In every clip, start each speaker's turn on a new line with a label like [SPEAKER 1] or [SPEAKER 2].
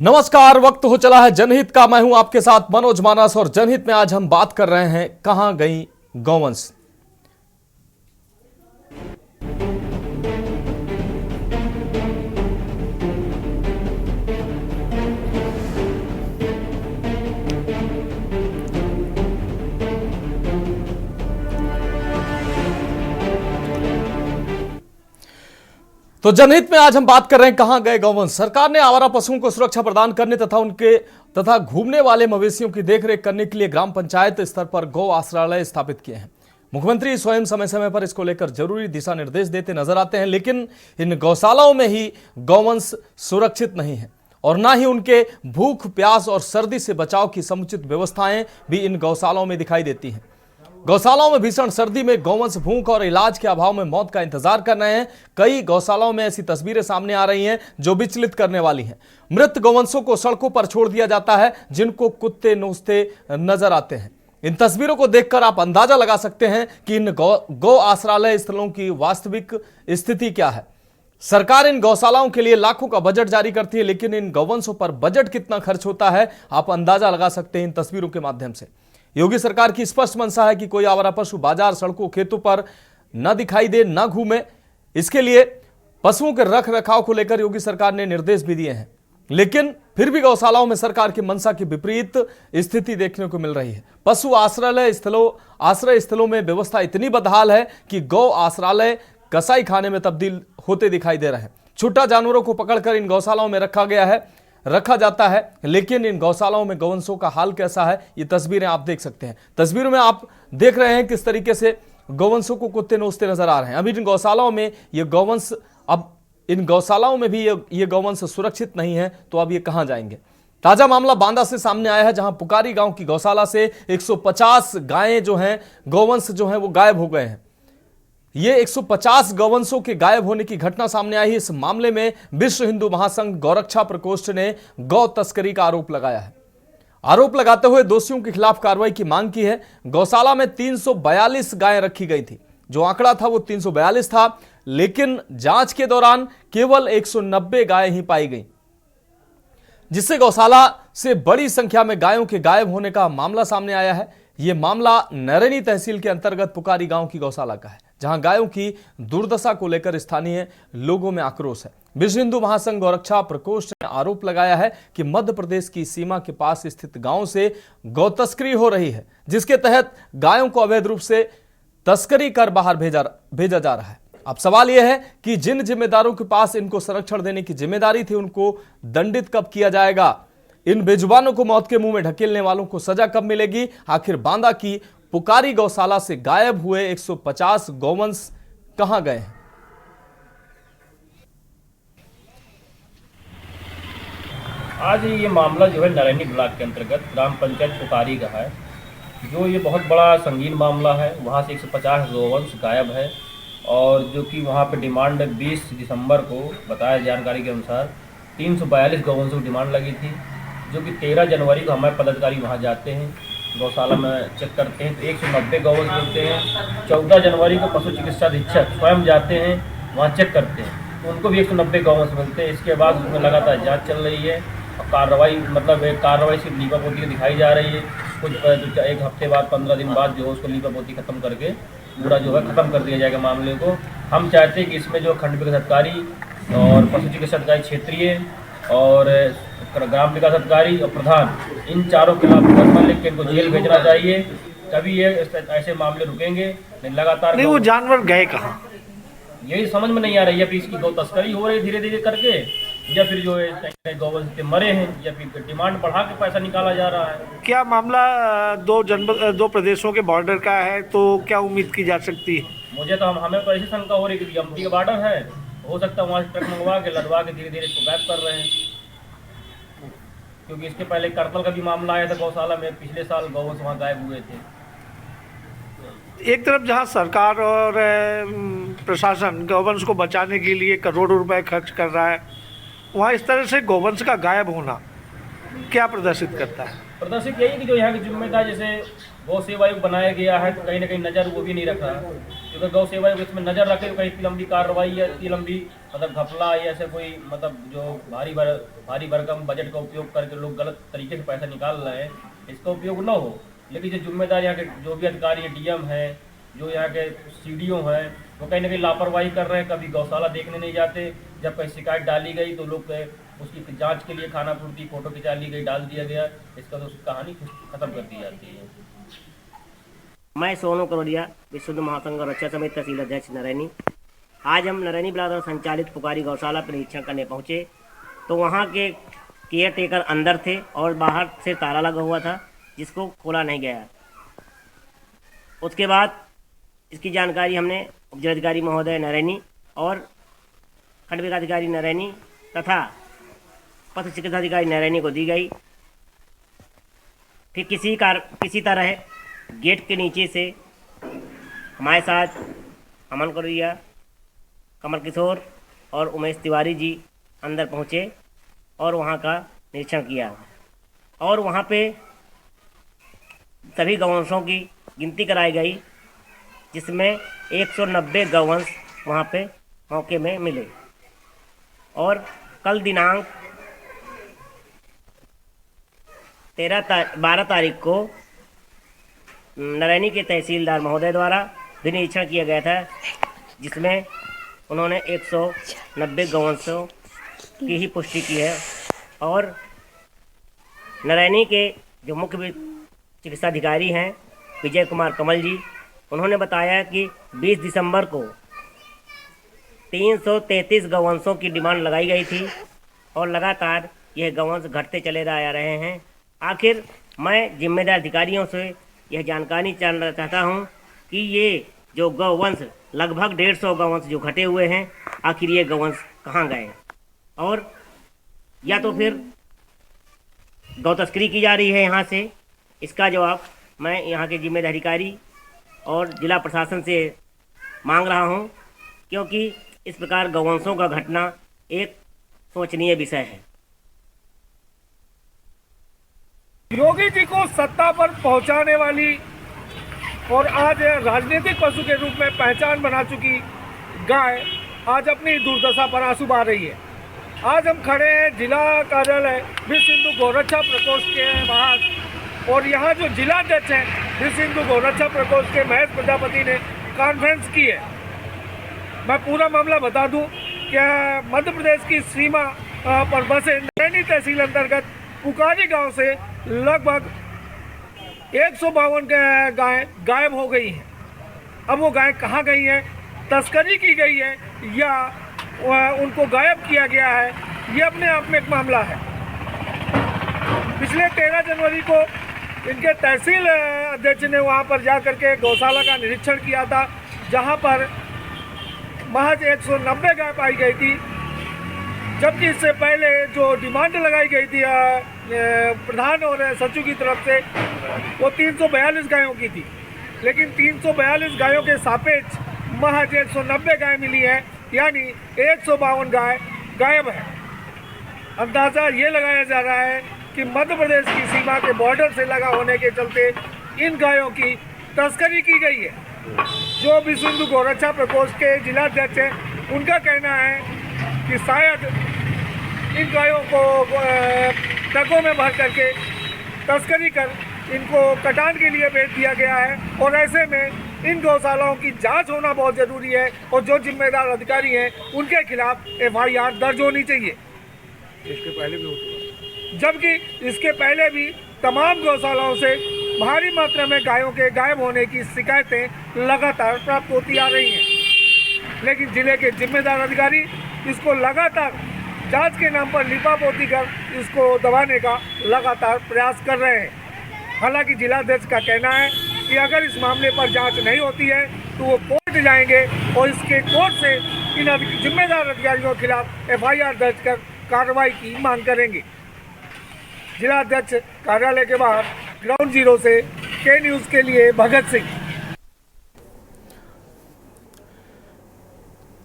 [SPEAKER 1] नमस्कार। वक्त हो चला है जनहित का। मैं हूं आपके साथ मनोज मानस और जनहित में आज हम बात कर रहे हैं कहां गई गौवंश। तो जनहित में आज हम बात कर रहे हैं कहां गए गौवंश। सरकार ने आवारा पशुओं को सुरक्षा प्रदान करने तथा घूमने वाले मवेशियों की देखरेख करने के लिए ग्राम पंचायत स्तर पर गौ आश्रय स्थापित किए हैं। मुख्यमंत्री स्वयं समय समय पर इसको लेकर जरूरी दिशा निर्देश देते नजर आते हैं, लेकिन इन गौशालाओं में ही गौवंश सुरक्षित नहीं है और ना ही उनके भूख, प्यास और सर्दी से बचाव की समुचित व्यवस्थाएं भी इन गौशालाओं में दिखाई देती हैं। गौशालाओं में भीषण सर्दी में गौवंश भूख और इलाज के अभाव में मौत का इंतजार कर रहे हैं। कई गौशालाओं में ऐसी तस्वीरें सामने आ रही हैं जो विचलित करने वाली हैं। मृत गौवंशों को सड़कों पर छोड़ दिया जाता है, जिनको कुत्ते नोचते नजर आते हैं। इन तस्वीरों को देखकर आप अंदाजा लगा सकते हैं कि इन गौ आश्रय स्थलों की वास्तविक स्थिति क्या है। सरकार इन गौशालाओं के लिए लाखों का बजट जारी करती है, लेकिन इन गौवंशों पर बजट कितना खर्च होता है आप अंदाजा लगा सकते हैं इन तस्वीरों के माध्यम से। योगी सरकार की स्पष्ट मंशा है कि कोई आवारा पशु बाजार, सड़कों, खेतों पर न दिखाई दे, न घूमे। इसके लिए पशुओं के रख रखाव को लेकर योगी सरकार ने निर्देश भी दिए हैं, लेकिन फिर भी गौशालाओं में सरकार की मंशा की विपरीत स्थिति देखने को मिल रही है। पशु आश्रय स्थलों में व्यवस्था इतनी बदहाल है कि गौ आश्रय कसाई खाने में तब्दील होते दिखाई दे रहे हैं। छुट्टा जानवरों को पकड़कर इन गौशालाओं में रखा जाता है, लेकिन इन गौशालाओं में गौवंशों का हाल कैसा है ये तस्वीरें आप देख सकते हैं। तस्वीरों में आप देख रहे हैं किस तरीके से गौवंशों को कुत्ते नोचते नजर आ रहे हैं। अभी इन गौशालाओं में ये गौवंश, अब इन गौशालाओं में भी ये गौवंश सुरक्षित नहीं है, तो अब ये कहां जाएंगे। ताजा मामला बांदा से सामने आया है, जहां पुकारी गांव की गौशाला से 150 गायें जो हैं, गौवंश जो हैं वो गायब हो गए हैं। ये 150 गौवंशों के गायब होने की घटना सामने आई है। इस मामले में विश्व हिंदू महासंघ गौरक्षा प्रकोष्ठ ने गौ तस्करी का आरोप लगाया है। आरोप लगाते हुए दोषियों के खिलाफ कार्रवाई की मांग की है। गौशाला में 342 गायें रखी गई थी। जो आंकड़ा था वो 342 था, लेकिन जांच के दौरान केवल 190 गायें ही पाई गई, जिससे गौशाला से बड़ी संख्या में गायों के गायब होने का मामला सामने आया है। यह मामला नैरेनी तहसील के अंतर्गत पुकारी गांव की गौशाला का है, जहां गायों की दुर्दशा को लेकर स्थानीय लोगों में आक्रोश है। विश्व हिंदू महासंघ गौरक्षा प्रकोष्ठ ने आरोप लगाया है कि मध्य प्रदेश की सीमा के पास स्थित गांवों से गौ तस्करी हो रही है, जिसके तहत गायों को अवैध रूप से तस्करी कर बाहर भेजा जा रहा है। अब सवाल यह है कि जिन जिम्मेदारों के पास इनको संरक्षण देने की जिम्मेदारी थी, उनको दंडित कब किया जाएगा। इन बेजुबानों को मौत के मुंह में ढकेलने वालों को सजा कब मिलेगी। आखिर बांदा की पुकारी गौशाला से गायब हुए 150 गौवंश कहां गए हैं।
[SPEAKER 2] आज ये मामला जो है नैरेनी ब्लॉक के अंतर्गत ग्राम पंचायत पुकारी का है, जो ये बहुत बड़ा संगीन मामला है। वहाँ से 150 गौवंश गायब है और जो कि वहाँ पे डिमांड 20 दिसंबर को बताया जानकारी के अनुसार 342 गौवंशों की डिमांड लगी थी, जो कि 13 जनवरी को हमारे पदाधिकारी वहाँ जाते हैं, गौशाला में चेक करते हैं तो 190 गौवंश मिलते हैं। 14 जनवरी को पशु चिकित्सा अधीक्षक स्वयं जाते हैं, वहाँ चेक करते हैं तो उनको भी 190 गौवंश मिलते हैं। इसके बाद उसमें लगातार जांच चल रही है और कार्रवाई सिर्फ लीपापोती की दिखाई जा रही है। कुछ एक हफ्ते बाद, 15 दिन बाद जो है उसको लीपापोती खत्म करके पूरा जो है ख़त्म कर दिया जाएगा मामले को। हम चाहते हैं कि इसमें जो खंड विकास अधिकारी और पशु चिकित्सा अधिकारी क्षेत्रीय और ग्राम विकास अधिकारी और प्रधान, इन चारों के खिलाफ मुकदमा लिख के इनको जेल भेजना चाहिए। तभी ये ऐसे मामले रुकेंगे। लगातार
[SPEAKER 3] नहीं, वो जानवर गए कहाँ
[SPEAKER 2] यही समझ में नहीं आ रही है। फिर इसकी गौ तस्करी हो रही धीरे धीरे करके, या फिर जो है गौवंश मरे हैं, या फिर डिमांड बढ़ा के पैसा निकाला जा रहा है।
[SPEAKER 3] क्या मामला दो प्रदेशों के बॉर्डर का है, तो क्या उम्मीद की जा सकती है?
[SPEAKER 2] मुझे तो हमें तो ऐसी शंका हो रही है कि एमपी का बॉर्डर है, हो सकता है वहाँ से ट्रक मंगवा के लदवा के धीरे धीरे इसको गायब कर रहे हैं। क्योंकि इसके पहले करतल का भी मामला आया था गौशाला में, पिछले साल गौवंश वहाँ गायब हुए थे।
[SPEAKER 3] एक तरफ जहां सरकार और प्रशासन गौवंश को बचाने के लिए करोड़ों रुपए खर्च कर रहा है, वहाँ इस तरह से गौवंश का गायब होना क्या प्रदर्शित करता है?
[SPEAKER 2] प्रदर्शित यही कि जो यहाँ की जिम्मेदार जैसे गौ सेवा आयोग बनाया गया है, तो कहीं ना कहीं नज़र वो भी नहीं रख रहा। क्योंकि गौ सेवा इसमें नज़र रखे तो कहीं इतनी लंबी कार्रवाई या इतनी लंबी मतलब घपला या ऐसे कोई मतलब जो भारी भरकम बजट का उपयोग करके लोग गलत तरीके से पैसा निकाल रहे हैं, इसका उपयोग न हो। लेकिन जो जिम्मेदार यहाँ के जो भी अधिकारी डीएम है, जो यहाँ के सीडीओ हैं, वो कहीं ना कहीं लापरवाही कर रहे हैं। कभी गौशाला देखने नहीं जाते, जब कहीं शिकायत डाली गई तो लोग उसकी जांच के लिए खाना पूर्ति फोटो खिंचा ली गई, डाल दिया गया, इसका तो कहानी खत्म कर दी जाती है।
[SPEAKER 4] मैं सोनू करोड़िया, विश्व हिंदू महासंघ और रक्षा समिति तहसील अध्यक्ष नरैनी। आज हम नरैनी ब्लॉक द्वारा संचालित पुकारी गौशाला पर निरीक्षण करने पहुँचे तो वहाँ के केयर टेकर अंदर थे और बाहर से ताला लगा हुआ था जिसको खोला नहीं गया। उसके बाद इसकी जानकारी हमने उपजिलाधिकारी महोदय नरैनी और खंड विकास अधिकारी नरैनी तथा पशु चिकित्सा अधिकारी नरैनी को दी गई। फिर किसी तरह गेट के नीचे से हमारे साथ अमन करोड़िया, कमल किशोर और उमेश तिवारी जी अंदर पहुँचे और वहाँ का निरीक्षण किया और वहाँ पे सभी गौवंशों की गिनती कराई गई, जिसमें 190 गौवंश वहाँ पे मौके में मिले। और कल दिनांक 12 तारीख को नरैनी के तहसीलदार महोदय द्वारा भी निरीक्षण किया गया था, जिसमें उन्होंने 190 गौवंशों की ही पुष्टि की है। और नरैनी के जो मुख्य चिकित्सा अधिकारी हैं विजय कुमार कमल जी, उन्होंने बताया कि 20 दिसंबर को 333 गौवंशों की डिमांड लगाई गई थी और लगातार यह गौवंश घटते चले आ रहे हैं। आखिर मैं जिम्मेदार अधिकारियों से यह जानकारी जानना चाहता हूं कि ये जो गौवंश लगभग 150 गौवंश जो घटे हुए हैं, आखिर ये गौवंश कहाँ गए, और या तो फिर गौ तस्करी की जा रही है यहाँ से। इसका जवाब मैं यहाँ के जिम्मेदार अधिकारी और जिला प्रशासन से मांग रहा हूँ, क्योंकि इस प्रकार गौवंशों का घटना एक सोचनीय विषय है।
[SPEAKER 3] योगी जी को सत्ता पर पहुंचाने वाली और आज राजनीतिक पशु के रूप में पहचान बना चुकी गाय आज अपनी दुर्दशा पर आंसू बहा रही है। आज हम खड़े हैं जिला कार्यालय विश्व हिंदू गौरक्षा प्रकोष्ठ के बाहर और यहाँ जो जिला अध्यक्ष हैं विश्व हिंदू गौरक्षा प्रकोष्ठ के महेश प्रजापति ने कॉन्फ्रेंस की है। मैं पूरा मामला बता दूं कि मध्य प्रदेश की सीमा पर बसे नरैनी तहसील अंतर्गत पुकारी गांव से लगभग 152 गायें गायब हो गई हैं। अब वो गायें कहाँ गई हैं, तस्करी की गई है या उनको गायब किया गया है, ये अपने आप में एक मामला है। पिछले 13 जनवरी को इनके तहसील अध्यक्ष ने वहाँ पर जा करके गौशाला का निरीक्षण किया था, जहाँ पर महज 190 गाय पाई गई थी, जबकि इससे पहले जो डिमांड लगाई गई थी प्रधान और सचिव की तरफ से वो 342 गायों की थी। लेकिन 342 गायों के सापेक्ष महज 190 गाय मिली है, यानी 152 गाय गायब है। अंदाज़ा ये लगाया जा रहा है कि मध्य प्रदेश की सीमा के बॉर्डर से लगा होने के चलते इन गायों की तस्करी की गई है। जो विश्व हिंदू गौरक्षा प्रकोष्ठ के जिला अध्यक्ष हैं, उनका कहना है कि शायद इन गायों को ट्रकों में भर करके तस्करी कर इनको कटान के लिए बेच दिया गया है और ऐसे में इन गौशालाओं की जांच होना बहुत ज़रूरी है और जो जिम्मेदार अधिकारी हैं उनके खिलाफ FIR दर्ज होनी चाहिए। इसके पहले भी हो चुका, जबकि इसके पहले भी तमाम गौशालाओं से भारी मात्रा में गायों के गायब होने की शिकायतें लगातार प्राप्त होती आ रही हैं। लेकिन जिले के जिम्मेदार अधिकारी इसको लगातार जांच के नाम पर लिपापोती कर इसको दबाने का लगातार प्रयास कर रहे हैं। हालांकि जिलाध्यक्ष का कहना है कि अगर इस मामले पर जांच नहीं होती है तो वो कोर्ट जाएंगे और इसके कोर्ट से इन जिम्मेदार अधिकारियों के खिलाफ FIR दर्ज कर कार्रवाई की मांग करेंगे। जिलाध्यक्ष कार्यालय के बाहर ग्राउंड जीरो से के न्यूज़ के लिए भगत सिंह।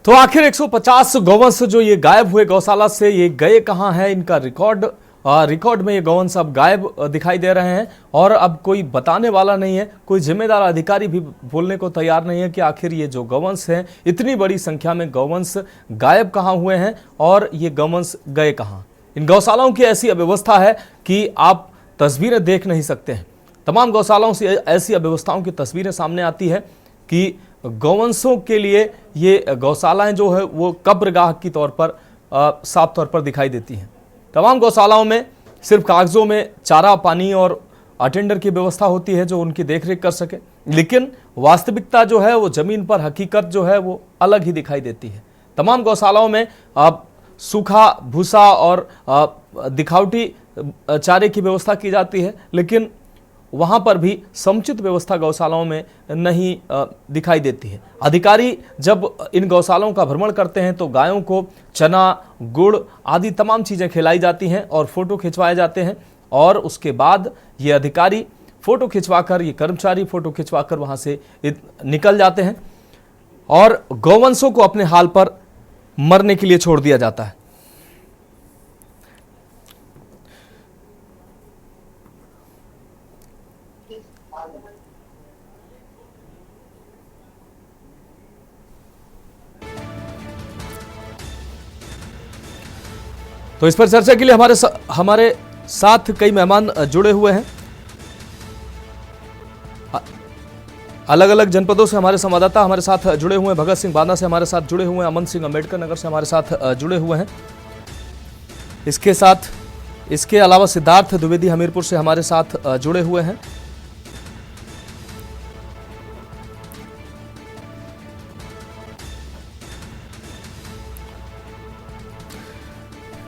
[SPEAKER 1] तो आखिर 150 गौवंश जो ये गायब हुए गौशाला से, ये गए कहां हैं, इनका रिकॉर्ड रिकॉर्ड में ये गौवंश अब गायब दिखाई दे रहे हैं और अब कोई बताने वाला नहीं है, कोई जिम्मेदार अधिकारी भी बोलने को तैयार नहीं है कि आखिर ये जो गौवंश हैं, इतनी बड़ी संख्या में गौवंश गायब कहाँ हुए हैं और ये गौवंश गए कहाँ। इन गौशालाओं की ऐसी अव्यवस्था है कि आप तस्वीरें देख नहीं सकते हैं। तमाम गौशालाओं से ऐसी अव्यवस्थाओं की तस्वीरें सामने आती है कि गौवंशों के लिए ये गौशालाएं जो है वो कब्रगाह की तौर पर साफ तौर पर दिखाई देती हैं। तमाम गौशालाओं में सिर्फ कागजों में चारा, पानी और अटेंडर की व्यवस्था होती है जो उनकी देखरेख कर सके, लेकिन वास्तविकता जो है वो जमीन पर हकीकत जो है वो अलग ही दिखाई देती है। तमाम गौशालाओं में अब सूखा भूसा और दिखावटी चारे की व्यवस्था की जाती है, लेकिन वहां पर भी समुचित व्यवस्था गौशालाओं में नहीं दिखाई देती है। अधिकारी जब इन गौशालाओं का भ्रमण करते हैं तो गायों को चना, गुड़ आदि तमाम चीज़ें खिलाई जाती हैं और फोटो खिंचवाए जाते हैं और उसके बाद ये अधिकारी फोटो खिंचवाकर, ये कर्मचारी फोटो खिंचवाकर वहां से निकल जाते हैं और गौवंशों को अपने हाल पर मरने के लिए छोड़ दिया जाता है। तो इस पर चर्चा के लिए हमारे साथ कई मेहमान जुड़े हुए हैं। अलग अलग जनपदों से हमारे संवाददाता हमारे साथ जुड़े हुए हैं। भगत सिंह बांदा से हमारे साथ जुड़े हुए हैं, अमन सिंह अम्बेडकर नगर से हमारे साथ जुड़े हुए हैं। इसके अलावा सिद्धार्थ द्विवेदी हमीरपुर से हमारे साथ जुड़े हुए हैं।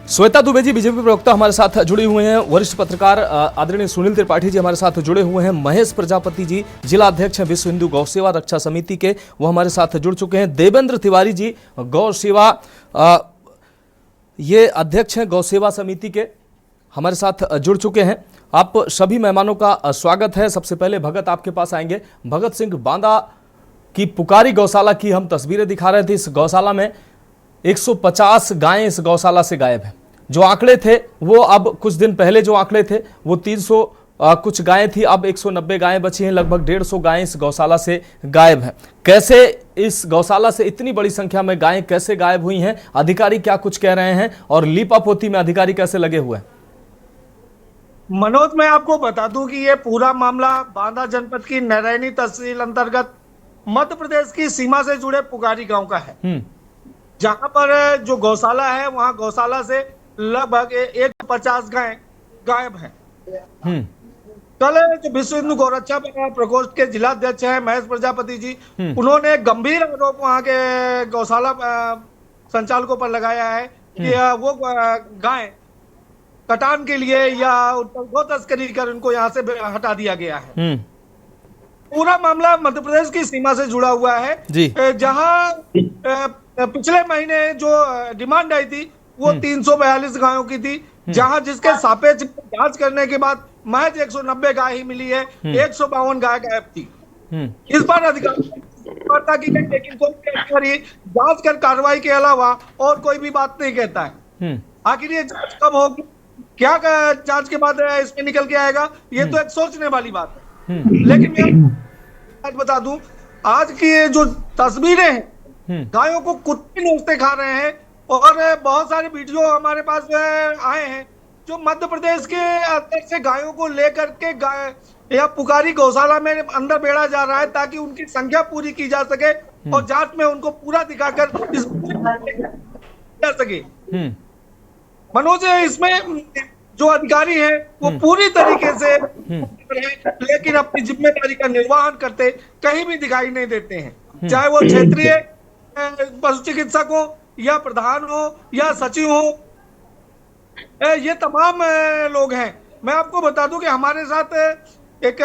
[SPEAKER 1] श्वेता दुबे जी बीजेपी प्रवक्ता हमारे साथ जुड़े हुए हैं। वरिष्ठ पत्रकार आदरणीय सुनील त्रिपाठी जी हमारे साथ जुड़े हुए हैं। महेश प्रजापति जी जिला अध्यक्ष हैं विश्व हिंदू गौ सेवा रक्षा समिति के, वो हमारे साथ जुड़ चुके हैं। देवेंद्र तिवारी जी गौ सेवा ये अध्यक्ष हैं गौ सेवा समिति के, हमारे साथ जुड़ चुके हैं। आप सभी मेहमानों का स्वागत है। सबसे पहले भगत आपके पास आएंगे। भगत सिंह बांदा की पुकारी गौशाला की हम तस्वीरें दिखा रहे थे। इस गौशाला में 150 गायें इस गौशाला से गायब हैं। जो आंकड़े थे वो अब कुछ दिन पहले जो आंकड़े थे वो 300 कुछ गायें थी, अब 190 गायें बची हैं। लगभग 150 गायें इस गौशाला से गायब हैं। कैसे इस गौशाला से इतनी बड़ी संख्या में गायें कैसे गायब हुई हैं, अधिकारी क्या कुछ कह रहे हैं और लीपापोती में अधिकारी कैसे लगे हुए हैं?
[SPEAKER 3] मनोज, मैं आपको बता दूं कि ये पूरा मामला बांदा जनपद की नारायणी तहसील अंतर्गत मध्य प्रदेश की सीमा से जुड़े पुकारी गांव का है, जहां पर जो गौशाला है वहां गौशाला से लगभग 150 गायें गायब हैं। कल जो विश्व हिंदू गौरक्षा प्रकोष्ठ के जिला अध्यक्ष हैं महेश प्रजापति जी, उन्होंने गंभीर आरोप वहां के गौशाला संचालकों पर लगाया है कि वो गाय कटान के लिए या गौ तस्करी कर उनको यहाँ से हटा दिया गया है। पूरा मामला मध्य प्रदेश की सीमा से जुड़ा हुआ है, जहां पिछले महीने जो डिमांड आई थी वो 342 गायों की थी, जहां जिसके सापेक्ष जांच करने के बाद महज 190 गाय ही मिली है। 152 गाय गायब थी। इस पर अधिकारी की गई, लेकिन कोई अधिकारी जांच कर कार्रवाई के अलावा और कोई भी बात नहीं कहता है। आखिर ये जांच कब होगी, क्या जांच के बाद इसमें निकल के आएगा, ये तो एक सोचने वाली बात है। लेकिन मैं आज बता दूं, आज की ये जो तस्वीरें हैं, गायों को कुत्ते नोचते खा रहे हैं और बहुत सारे वीडियो हमारे पास आए हैं जो मध्य प्रदेश के अंदर से गायों को लेकर के या पुकारी गौशाला में अंदर बेड़ा जा रहा है ताकि उनकी संख्या पूरी की जा सके और जांच में उनको पूरा दिखाकर इस जा सके। मनोज, इसमें जो अधिकारी हैं वो पूरी तरीके से लेकिन अपनी जिम्मेदारी का निर्वहन करते कहीं भी दिखाई नहीं देते हैं, चाहे वो क्षेत्रीय पशु चिकित्सक हो या प्रधान हो या सचिव हो, ये तमाम लोग हैं। मैं आपको बता दूं कि हमारे साथ एक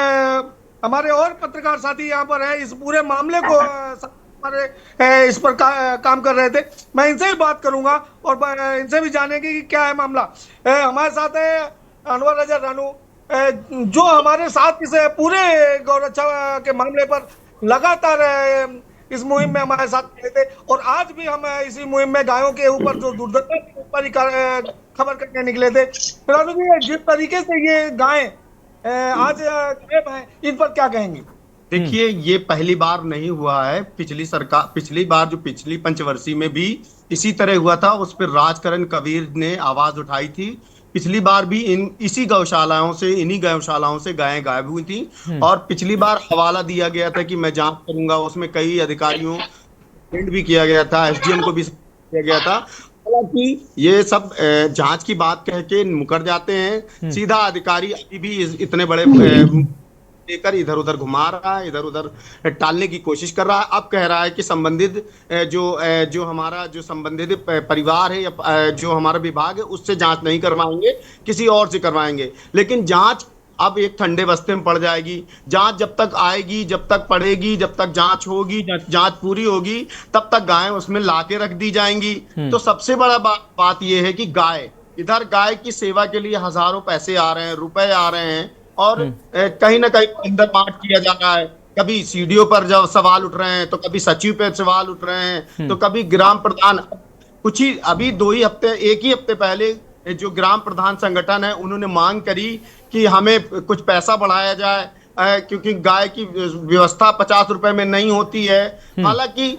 [SPEAKER 3] हमारे और पत्रकार साथी यहाँ पर है, इस पूरे मामले को हमारे इस पर काम कर रहे थे। मैं इनसे भी बात करूंगा और इनसे भी जानेंगे कि क्या है मामला। हमारे साथ है अनवर रजा रानू, जो हमारे साथ इस पूरे गौरक्षा के मामले पर लगातार इस मुहिम में हमारे साथ खड़े थे। और आज भी हम इसी मुहिम में गायों के ऊपर जो दुर्घटना के ऊपर ही खबर करके निकले थे। फिलहाल जिस तरीके से ये गायें आज गायब हैं, इन पर क्या कहेंगे?
[SPEAKER 5] देखिए, ये पहली बार नहीं हुआ है। पिछली बार जो पिछली पंचवर्षीय में भी इसी तरह हुआ था, उस पर राजकरण कबीर ने आवाज उठाई थी। पिछली बार भी इन्हीं गौशालाओं से गायें गायब हुई थी। और पिछली बार हवाला दिया गया था कि मैं जांच करूंगा, उसमें कई अधिकारियों भी किया गया था, एसडीएम को भी किया गया था। हालांकि ये सब जांच की बात कह के मुकर जाते हैं। सीधा अधिकारी अभी भी इतने बड़े लेकर इधर उधर घुमा रहा है, इधर उधर टालने की कोशिश कर रहा है। अब कह रहा है कि संबंधित जो हमारा जो संबंधित परिवार है या जो हमारा विभाग है उससे जांच नहीं करवाएंगे, किसी और से करवाएंगे। लेकिन जांच अब एक ठंडे बस्ते में पड़ जाएगी। जांच जब तक आएगी, जब तक पड़ेगी, जब तक जांच होगी, जांच पूरी होगी, तब तक गायें उसमें लाके रख दी जाएंगी। तो सबसे बड़ा बात यह है कि इधर गाय की सेवा के लिए हजारों पैसे आ रहे हैं, रुपए आ रहे हैं, और कहीं ना कहीं अंदर मार किया जा रहा है। कभी सीडीओ पर जब सवाल उठ रहे हैं, तो कभी सचिव पर सवाल उठ रहे हैं, तो कभी ग्राम प्रधान। अभी एक ही हफ्ते पहले जो ग्राम प्रधान संगठन है, उन्होंने मांग करी कि हमें कुछ पैसा बढ़ाया जाए, क्योंकि गाय की व्यवस्था 50 रुपए में नहीं होती है। हालांकि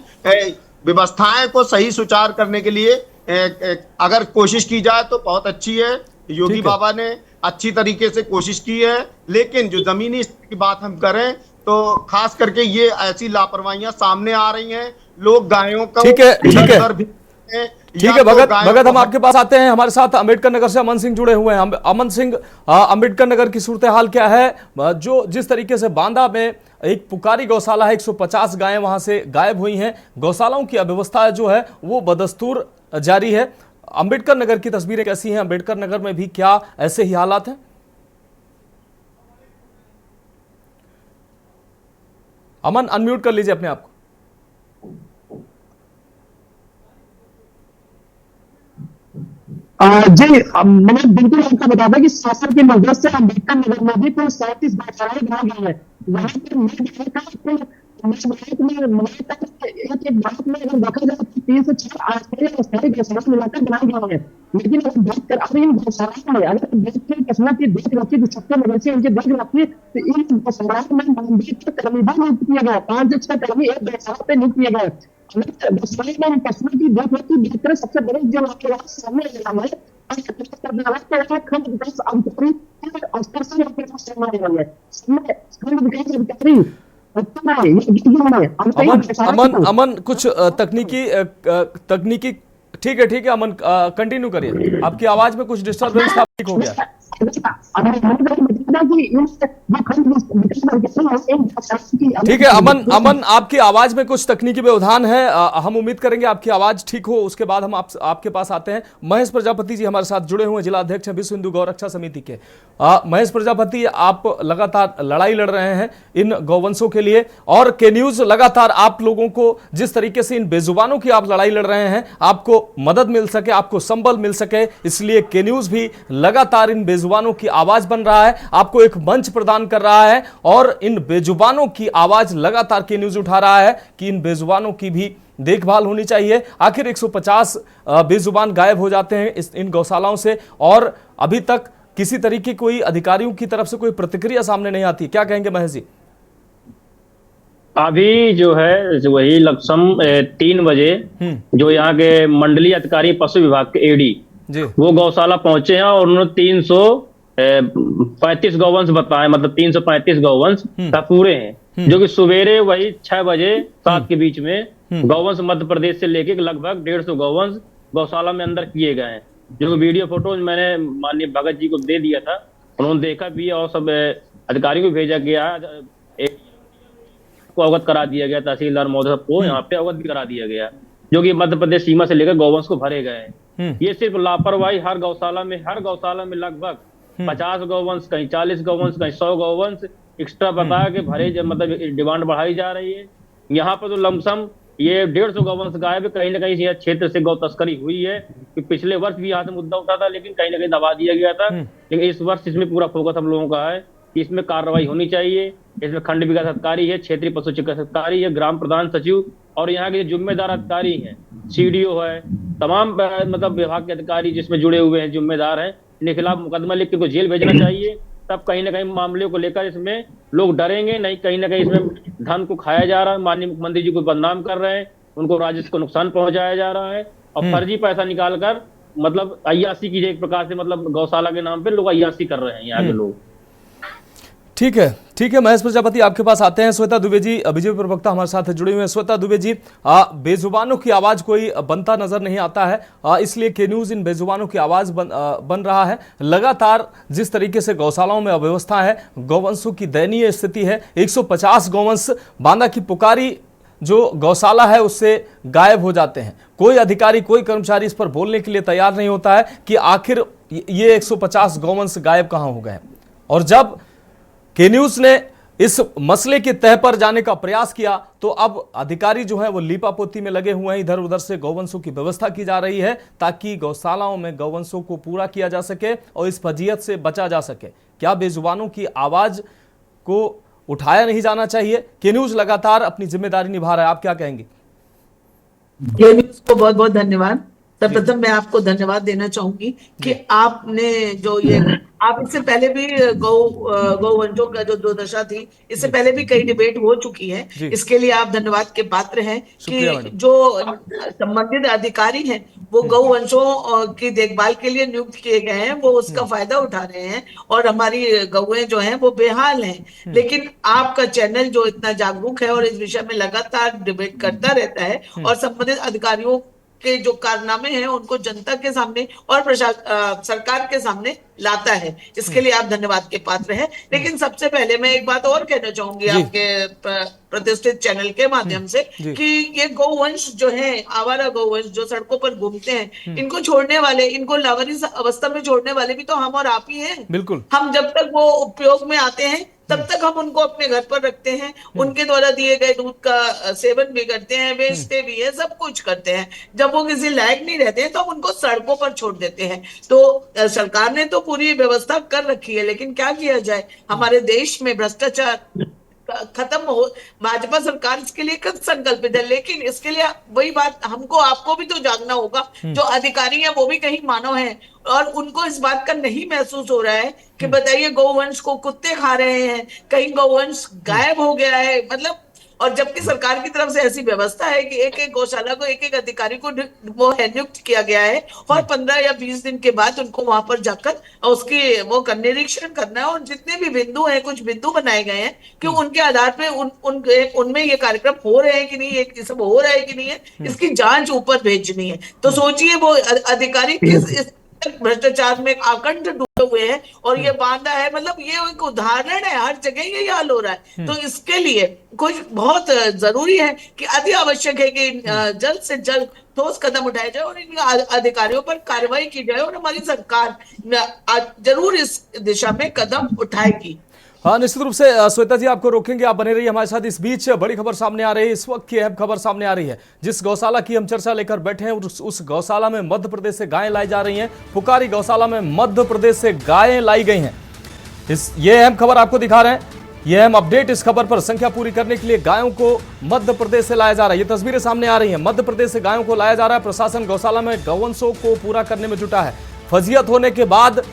[SPEAKER 5] व्यवस्थाएं को सही सुचार करने के लिए अगर कोशिश की जाए तो बहुत अच्छी है। योगी बाबा ने अच्छी तरीके से कोशिश की है, लेकिन जो जमीनी स्तर की बात हम करें तो खास करके ये ऐसी लापरवाहियां सामने आ रही हैं। लोग गायों का
[SPEAKER 1] ठीक है भगत, हम आपके पास आते हैं। हमारे साथ अम्बेडकर नगर से अमन सिंह जुड़े हुए हैं। अमन सिंह, अम्बेडकर नगर की सूरत हाल क्या है? जो जिस तरीके से बांदा में एक पुकारी गौशाला है, 150 गायें वहां से गायब हुई हैं। गौशालाओं की अव्यवस्था जो है वो बदस्तूर जारी है। अम्बेडकर नगर की तस्वीरें कैसी हैं? अम्बेडकर नगर में भी क्या ऐसे ही हालात हैं? अमन, अनम्यूट कर लीजिए अपने आप को।
[SPEAKER 6] जी, मैंने बिल्कुल आपको बता दें कि शासन की मदद से अम्बेडकर नगर में भी कुल 37 गौशालाएं बनाई गई है। वहां पर एक बात में अगर देखा जाए तो 3 से 6 अस्थायी गौशाला मिलाकर बनाई गई है। लेकिन अगर बात कर अब इन गौशालाओं में अगर किस्म की देख रखी, जो छत्ते मवेशी उनकी देख रखी, तो इन गौशालाओं में मंदिर कर्मी भी नियुक्त किया गया। 5 से 6 कर्मी एक गौशाला पे नियुक्त किए गए। पशुओं की देख रेख की बात करें, सबसे बड़े जो आपके सामने
[SPEAKER 1] अमन कुछ तकनीकी ठीक है अमन, कंटिन्यू करिए। आपकी आवाज में कुछ डिस्टर्बेंस था, ठीक हो गया। ठीक है अमन, आपकी आवाज में कुछ तकनीकी व्यवधान है। हम उम्मीद करेंगे आपकी आवाज ठीक हो, उसके बाद हम आपके पास आते हैं। महेश प्रजापति जी हमारे साथ जुड़े हुए हैं, जिला अध्यक्ष हैं विश्व हिंदू गौरक्षा समिति के। महेश प्रजापति, आप लगातार लड़ाई लड़ रहे हैं इन गौवंशों के लिए, और के न्यूज लगातार आप लोगों को जिस तरीके से इन बेजुबानों की आप लड़ाई लड़ रहे हैं, आपको मदद मिल सके, आपको संबल मिल सके, इसलिए के न्यूज भी लगातार इन बेजुबानों की आवाज बन रहा है, आपको एक मंच प्रदान कर रहा है, और इन बेजुबानों की आवाज लगातार के न्यूज उठा रहा है कि इन बेजुबानों की भी देखभाल होनी चाहिए। आखिर 150 बेजुबान गायब हो जाते हैं इन गौशालाओं से, और अभी तक किसी तरीके कोई अधिकारियों की तरफ से कोई प्रतिक्रिया सामने नहीं आती। क्या कहेंगे महेश जी?
[SPEAKER 2] अभी जो है वही लक्षम 3 बजे जो यहाँ के मंडलीय अधिकारी पशु विभाग के एडी वो गौशाला पहुंचे हैं, और उन्होंने 335 गौवंश बताए, मतलब 335 गौवंश पूरे हैं, जो कि सवेरे वही 6 बजे 7 के बीच में गौवंश मध्य प्रदेश से लेके लगभग 150 गौवंश गौशाला में अंदर किए गए हैं। जो वीडियो फोटो मैंने माननीय भगत जी को दे दिया था, उन्होंने देखा भी, और सब अधिकारियों को भेजा गया, को अवगत करा दिया गया, तहसीलदार महोदय को यहाँ पे अवगत भी करा दिया गया, जो कि मध्य प्रदेश सीमा से लेकर गौवंश को भरे गए हैं। ये सिर्फ लापरवाही, हर गौशाला में लगभग 50 गौवंश, कहीं 40 गौवंश, कहीं 100 गौवंश एक्स्ट्रा बता के भरे, मतलब डिमांड बढ़ाई जा रही है। यहाँ पर तो लमसम ये 150 गौवंश गायब, कहीं ना कहीं क्षेत्र से गौ तस्करी हुई है। कि पिछले वर्ष भी यहाँ से मुद्दा उठा था, लेकिन कहीं ना कहीं दबा दिया गया था। लेकिन इस वर्ष इसमें पूरा फोकस हम लोगों का है कि इसमें कार्रवाई होनी चाहिए। इसमें खंड विकास अधिकारी है, क्षेत्रीय पशु चिकित्सा अधिकारी है, ग्राम प्रधान सचिव और यहाँ के जो जिम्मेदार अधिकारी हैं, सीडीओ है, तमाम मतलब विभाग के अधिकारी जिसमें जुड़े हुए हैं, जिम्मेदार हैं, इनके खिलाफ मुकदमा लिख के इनको जेल भेजना चाहिए। तब कहीं ना कहीं मामले को लेकर इसमें लोग डरेंगे नहीं, कहीं ना कहीं इसमें धन को खाया जा रहा है, माननीय मुख्यमंत्री जी को बदनाम कर रहे हैं, उनको राजस्व को नुकसान पहुंचाया जा रहा है और फर्जी पैसा निकालकर मतलब अय्यासी की एक प्रकार से मतलब गौशाला के नाम पे लोग अय्यासी कर रहे हैं यहाँ के लोग।
[SPEAKER 1] ठीक है महेश प्रजापति, आपके पास आते हैं। श्वेता दुबे जी बीजेपी प्रवक्ता हमारे साथ जुड़े हुए हैं। श्वेता दुबे जी, बेजुबानों की आवाज कोई बनता नजर नहीं आता है, इसलिए के न्यूज इन बेजुबानों की आवाज बन रहा है। लगातार जिस तरीके से गौशालाओं में अव्यवस्था है, गौवंशों की दयनीय स्थिति है, 150 गौवंश बांदा की पुकारी जो गौशाला है उससे गायब हो जाते हैं। कोई अधिकारी, कोई कर्मचारी इस पर बोलने के लिए तैयार नहीं होता है कि आखिर ये 150 गौवंश गायब कहां हो गए। और जब के न्यूज ने इस मसले के तह पर जाने का प्रयास किया तो अब अधिकारी जो है वो लीपापोती में लगे हुए हैं, इधर उधर से गौवंशों की व्यवस्था की जा रही है ताकि गौशालाओं में गौवंशों को पूरा किया जा सके और इस फजीयत से बचा जा सके। क्या बेजुबानों की आवाज को उठाया नहीं जाना चाहिए? के न्यूज लगातार अपनी जिम्मेदारी निभा रहा है, आप क्या कहेंगे?
[SPEAKER 7] के न्यूज को बहुत बहुत धन्यवाद। सर्वप्रथम मैं आपको धन्यवाद देना चाहूंगी कि आपने जो ये आप इससे पहले भी गौवंशों का जो दुर्दशा थी, इससे पहले भी कई डिबेट हो चुकी है, इसके लिए आप धन्यवाद के पात्र हैं कि जो संबंधित अधिकारी हैं वो गौवंशों की देखभाल के लिए नियुक्त किए गए हैं, वो उसका फायदा उठा रहे हैं और हमारी गौएं जो हैं वो बेहाल हैं। लेकिन आपका चैनल जो इतना जागरूक है और इस विषय में लगातार डिबेट करता रहता है और संबंधित अधिकारियों के जो कारनामे हैं उनको जनता के सामने और सरकार के सामने लाता है, इसके लिए आप धन्यवाद के पात्र हैं। लेकिन सबसे पहले मैं एक बात और कहना चाहूंगी आपके प्रतिष्ठित चैनल के माध्यम से कि ये गौवंश जो है, आवारा गौवंश जो सड़कों पर घूमते हैं, इनको छोड़ने वाले, इनको लावारिस अवस्था में छोड़ने वाले भी तो हम और आप ही हैं।
[SPEAKER 1] बिल्कुल,
[SPEAKER 7] हम जब तक वो उपयोग में आते हैं तब तक हम उनको अपने घर पर रखते हैं, उनके द्वारा दिए गए दूध का सेवन भी करते हैं, बेचते भी है, सब कुछ करते हैं। जब वो किसी लायक नहीं रहते हैं तो हम उनको सड़कों पर छोड़ देते हैं। तो सरकार ने तो पूरी व्यवस्था कर रखी है, लेकिन क्या किया जाए, हमारे देश में भ्रष्टाचार खत्म हो, भाजपा सरकार इसके लिए कृत संकल्पित है। लेकिन इसके लिए वही बात, हमको आपको भी तो जागना होगा। जो अधिकारी हैं वो भी कहीं मानव हैं और उनको इस बात का नहीं महसूस हो रहा है कि बताइए गौवंश को कुत्ते खा रहे हैं, कहीं गौवंश गायब हो गया है, मतलब। और जबकि सरकार की तरफ से ऐसी व्यवस्था है कि एक एक गौशाला को एक एक अधिकारी को वो है नियुक्त किया गया है और 15 या 20 दिन के बाद उनको वहां पर जाकर उसकी वो निरीक्षण करना है और जितने भी बिंदु हैं, कुछ बिंदु बनाए गए हैं कि उनके आधार पे उनमें ये कार्यक्रम हो रहे हैं कि नहीं, ये सब हो रहा है कि नहीं है, इसकी जांच ऊपर भेजनी है। तो सोचिए वो अधिकारी किस भ्रष्टाचार में आकंठ डूबे हुए हैं और ये बांधा है, मतलब ये एक उदाहरण है, हर जगह ये हाल हो रहा है। तो इसके लिए कुछ बहुत जरूरी है कि अति आवश्यक है कि जल्द से जल्द ठोस कदम उठाए जाए और इन अधिकारियों पर कार्रवाई की जाए और हमारी सरकार जरूर इस दिशा में कदम उठाएगी।
[SPEAKER 1] हाँ, निश्चित रूप से श्वेता जी आपको रोकेंगे, आप बने रहिए हमारे साथ। इस बीच बड़ी खबर सामने आ रही है, इस वक्त की अहम खबर सामने आ रही है। जिस गौशाला की हम चर्चा लेकर बैठे हैं उस गौशाला में मध्य प्रदेश से गायें लाई जा रही हैं। पुकारी गौशाला में मध्य प्रदेश से गायें लाई गई हैं। ये अहम खबर आपको दिखा रहे हैं, ये अहम अपडेट। इस खबर पर संख्या पूरी करने के लिए गायों को मध्य प्रदेश से लाया जा रहा है। ये तस्वीरें सामने आ रही हैं, मध्य प्रदेश से गायों को लाया जा रहा है। प्रशासन गौशाला में गौवंशों को पूरा करने में जुटा है। फजीयत होने के बाद,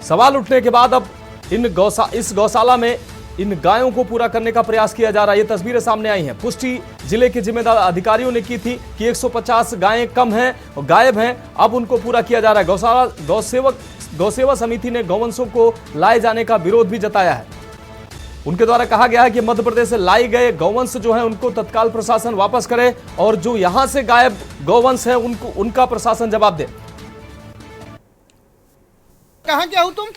[SPEAKER 1] सवाल उठने के बाद अब इस गौशाला में इन गायों को पूरा करने का प्रयास किया जा रहा है। ये तस्वीरें सामने आई हैं। पुष्टि जिले के जिम्मेदार अधिकारियों ने की थी कि 150 गायें कम हैं और गायब हैं, अब उनको पूरा किया जा रहा है। गौसेवा समिति ने गौवंशों को लाए जाने का विरोध भी जताया है। उनके द्वारा कहा गया है कि मध्य प्रदेश से लाए गए गौवंश जो है उनको तत्काल प्रशासन वापस करे और जो यहां से गायब गौवंश है उनका प्रशासन जवाब दे।
[SPEAKER 8] कहाँ के हो तुम?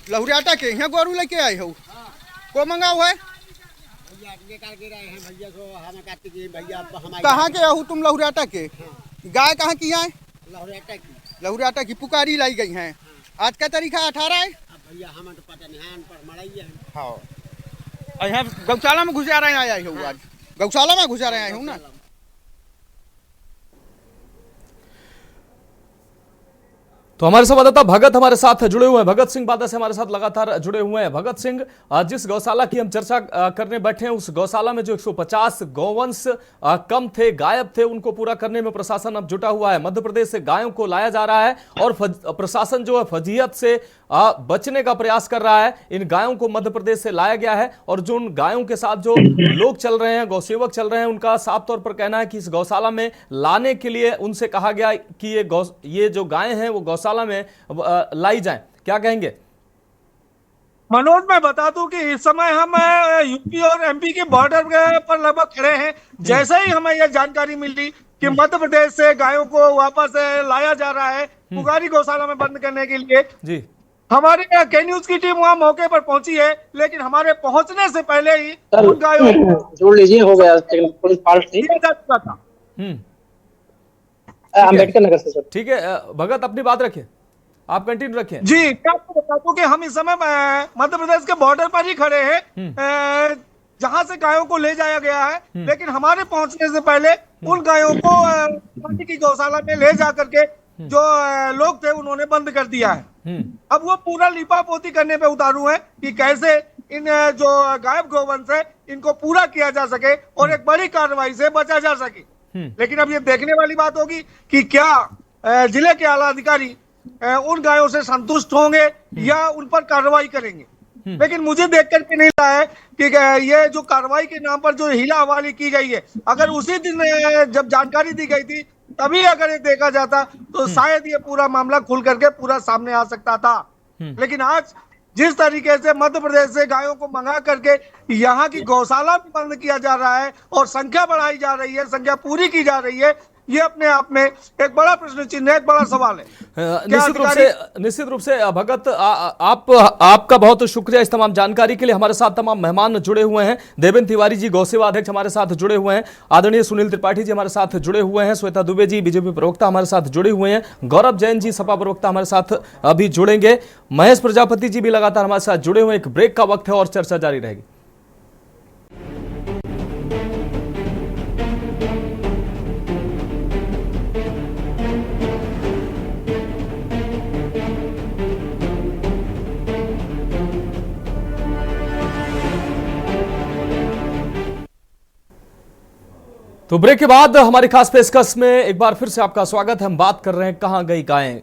[SPEAKER 8] लहुरियाटा के यहाँ गोरू लेके आए हो? को मंगाओ है? कहाँ के हो तुम? लहुरियाटा के। गाय कहाँ की है? लहुरियाटा की पुकारी लाई गई हैं। आज का तारीख है 18 है। हाँ, यहाँ गौशाला में घुसा रहे आए हो? आज गौशाला में घुसा रहे आए हो ना?
[SPEAKER 1] तो हमारे संवाददाता भगत हमारे साथ जुड़े हुए हैं। भगत सिंह बादा से हमारे साथ लगातार जुड़े हुए हैं। भगत सिंह, जिस गौशाला की हम चर्चा करने बैठे हैं, उस गौशाला में जो 150 गौवंश कम थे, गायब थे, उनको पूरा करने में प्रशासन अब जुटा हुआ है। मध्य प्रदेश से गायों को लाया जा रहा है और प्रशासन जो है फजीहत से बचने का प्रयास कर रहा है। इन गायों को मध्य प्रदेश से लाया गया है और जो उन गायों के साथ जो लोग चल रहे हैं, गौसेवक चल रहे हैं, उनका साफ तौर पर कहना है कि इस गौशाला में लाने के लिए उनसे कहा गया कि ये जो गायें हैं वो गौशाला में लाई जाएं। क्या कहेंगे
[SPEAKER 3] मनोज? मैं बता दूं कि इस समय हम यूपी और एमपी के बॉर्डर पर लगभग खड़े हैं। जैसे ही हमें यह जानकारी मिली कि मध्य प्रदेश से गायों को वापस लाया जा रहा है पुकारी गौशाला में बंद करने के लिए जी, हमारे के न्यूज की टीम वहां मौके पर पहुंची है, लेकिन हमारे पहुंचने से पहले ही उन गायों
[SPEAKER 6] जोड़ लीजिए, हो गया पुलिस फॉल्ट थी
[SPEAKER 3] जा चुका था।
[SPEAKER 6] अम्बेडकर नगर से।
[SPEAKER 1] ठीक है भगत, अपनी बात रखिए, आप कंटिन्यू रखें।
[SPEAKER 3] जी, मैं आपको बता दूं कि हम इस समय मध्य प्रदेश के बॉर्डर पर ही खड़े हैं जहां से गायों को ले जाया गया है, लेकिन हमारे पहुंचने से पहले उन गायों को पानी की गौशाला में ले जा करके जो लोग थे उन्होंने बंद कर दिया है। अब वो पूरा लिपा पोती करने पे उतारू है कि कैसे इन जो गायब गौवंश है इनको पूरा किया जा सके और एक बड़ी कार्रवाई से बचा जा सके। लेकिन अब ये देखने वाली बात होगी कि क्या जिले के आला अधिकारी उन गायों से संतुष्ट होंगे या उन पर कार्रवाई करेंगे। लेकिन मुझे देख करके नहीं लगा है कि ये जो कार्रवाई के नाम पर जो हिला हवाली की गई है, अगर उसी दिन जब जानकारी दी गई थी तभी अगर ये देखा जाता तो शायद ये पूरा मामला खुल करके पूरा सामने आ सकता था। लेकिन आज जिस तरीके से मध्य प्रदेश से गायों को मंगा करके यहाँ की गौशाला भी बंद किया जा रहा है और संख्या बढ़ाई जा रही है, संख्या पूरी की जा रही है, ये अपने आप में एक बड़ा प्रश्न चिन्ह है, एक बड़ा सवाल है।
[SPEAKER 1] निश्चित रूप से भगत, आपका बहुत शुक्रिया इस तमाम जानकारी के लिए। हमारे साथ तमाम मेहमान जुड़े हुए हैं। देवेंद्र तिवारी जी गौसेवा अध्यक्ष हमारे साथ जुड़े हुए हैं, आदरणीय सुनील त्रिपाठी जी हमारे साथ जुड़े हुए हैं, श्वेता दुबे जी बीजेपी प्रवक्ता हमारे साथ जुड़े हुए हैं, गौरव जैन जी सपा प्रवक्ता हमारे साथ अभी जुड़ेंगे, महेश प्रजापति जी भी लगातार हमारे साथ जुड़े हुए हैं। एक ब्रेक का वक्त है और चर्चा जारी रहेगी। तो ब्रेक के बाद हमारी खास पेशकश में एक बार फिर से आपका स्वागत है। हम बात कर रहे हैं कहां गई गायें।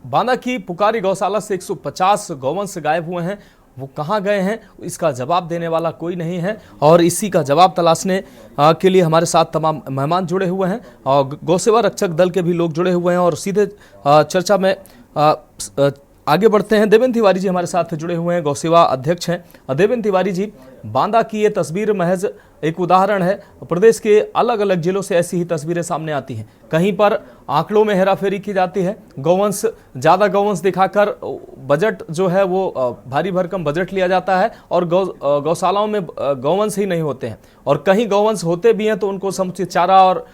[SPEAKER 1] बांदा की पुकारी गौशाला से 150 गौवंश गायब हुए हैं, वो कहां गए हैं इसका जवाब देने वाला कोई नहीं है और इसी का जवाब तलाशने के लिए हमारे साथ तमाम मेहमान जुड़े हुए हैं और गौसेवा रक्षक दल के भी लोग जुड़े हुए हैं और सीधे चर्चा में आगे बढ़ते हैं। देवेंद्र तिवारी जी हमारे साथ जुड़े हुए हैं, गौसेवा अध्यक्ष हैं। देवेंद्र तिवारी जी, बांदा की ये तस्वीर महज एक उदाहरण है, प्रदेश के अलग अलग जिलों से ऐसी ही तस्वीरें सामने आती हैं। कहीं पर आंकड़ों में हेराफेरी की जाती है, गौवंश ज़्यादा गौवंश दिखाकर बजट जो है वो भारी भरकम बजट लिया जाता है और गौशालाओं में गौवंश ही नहीं होते हैं और कहीं गौवंश होते भी हैं तो उनको समुचित चारा और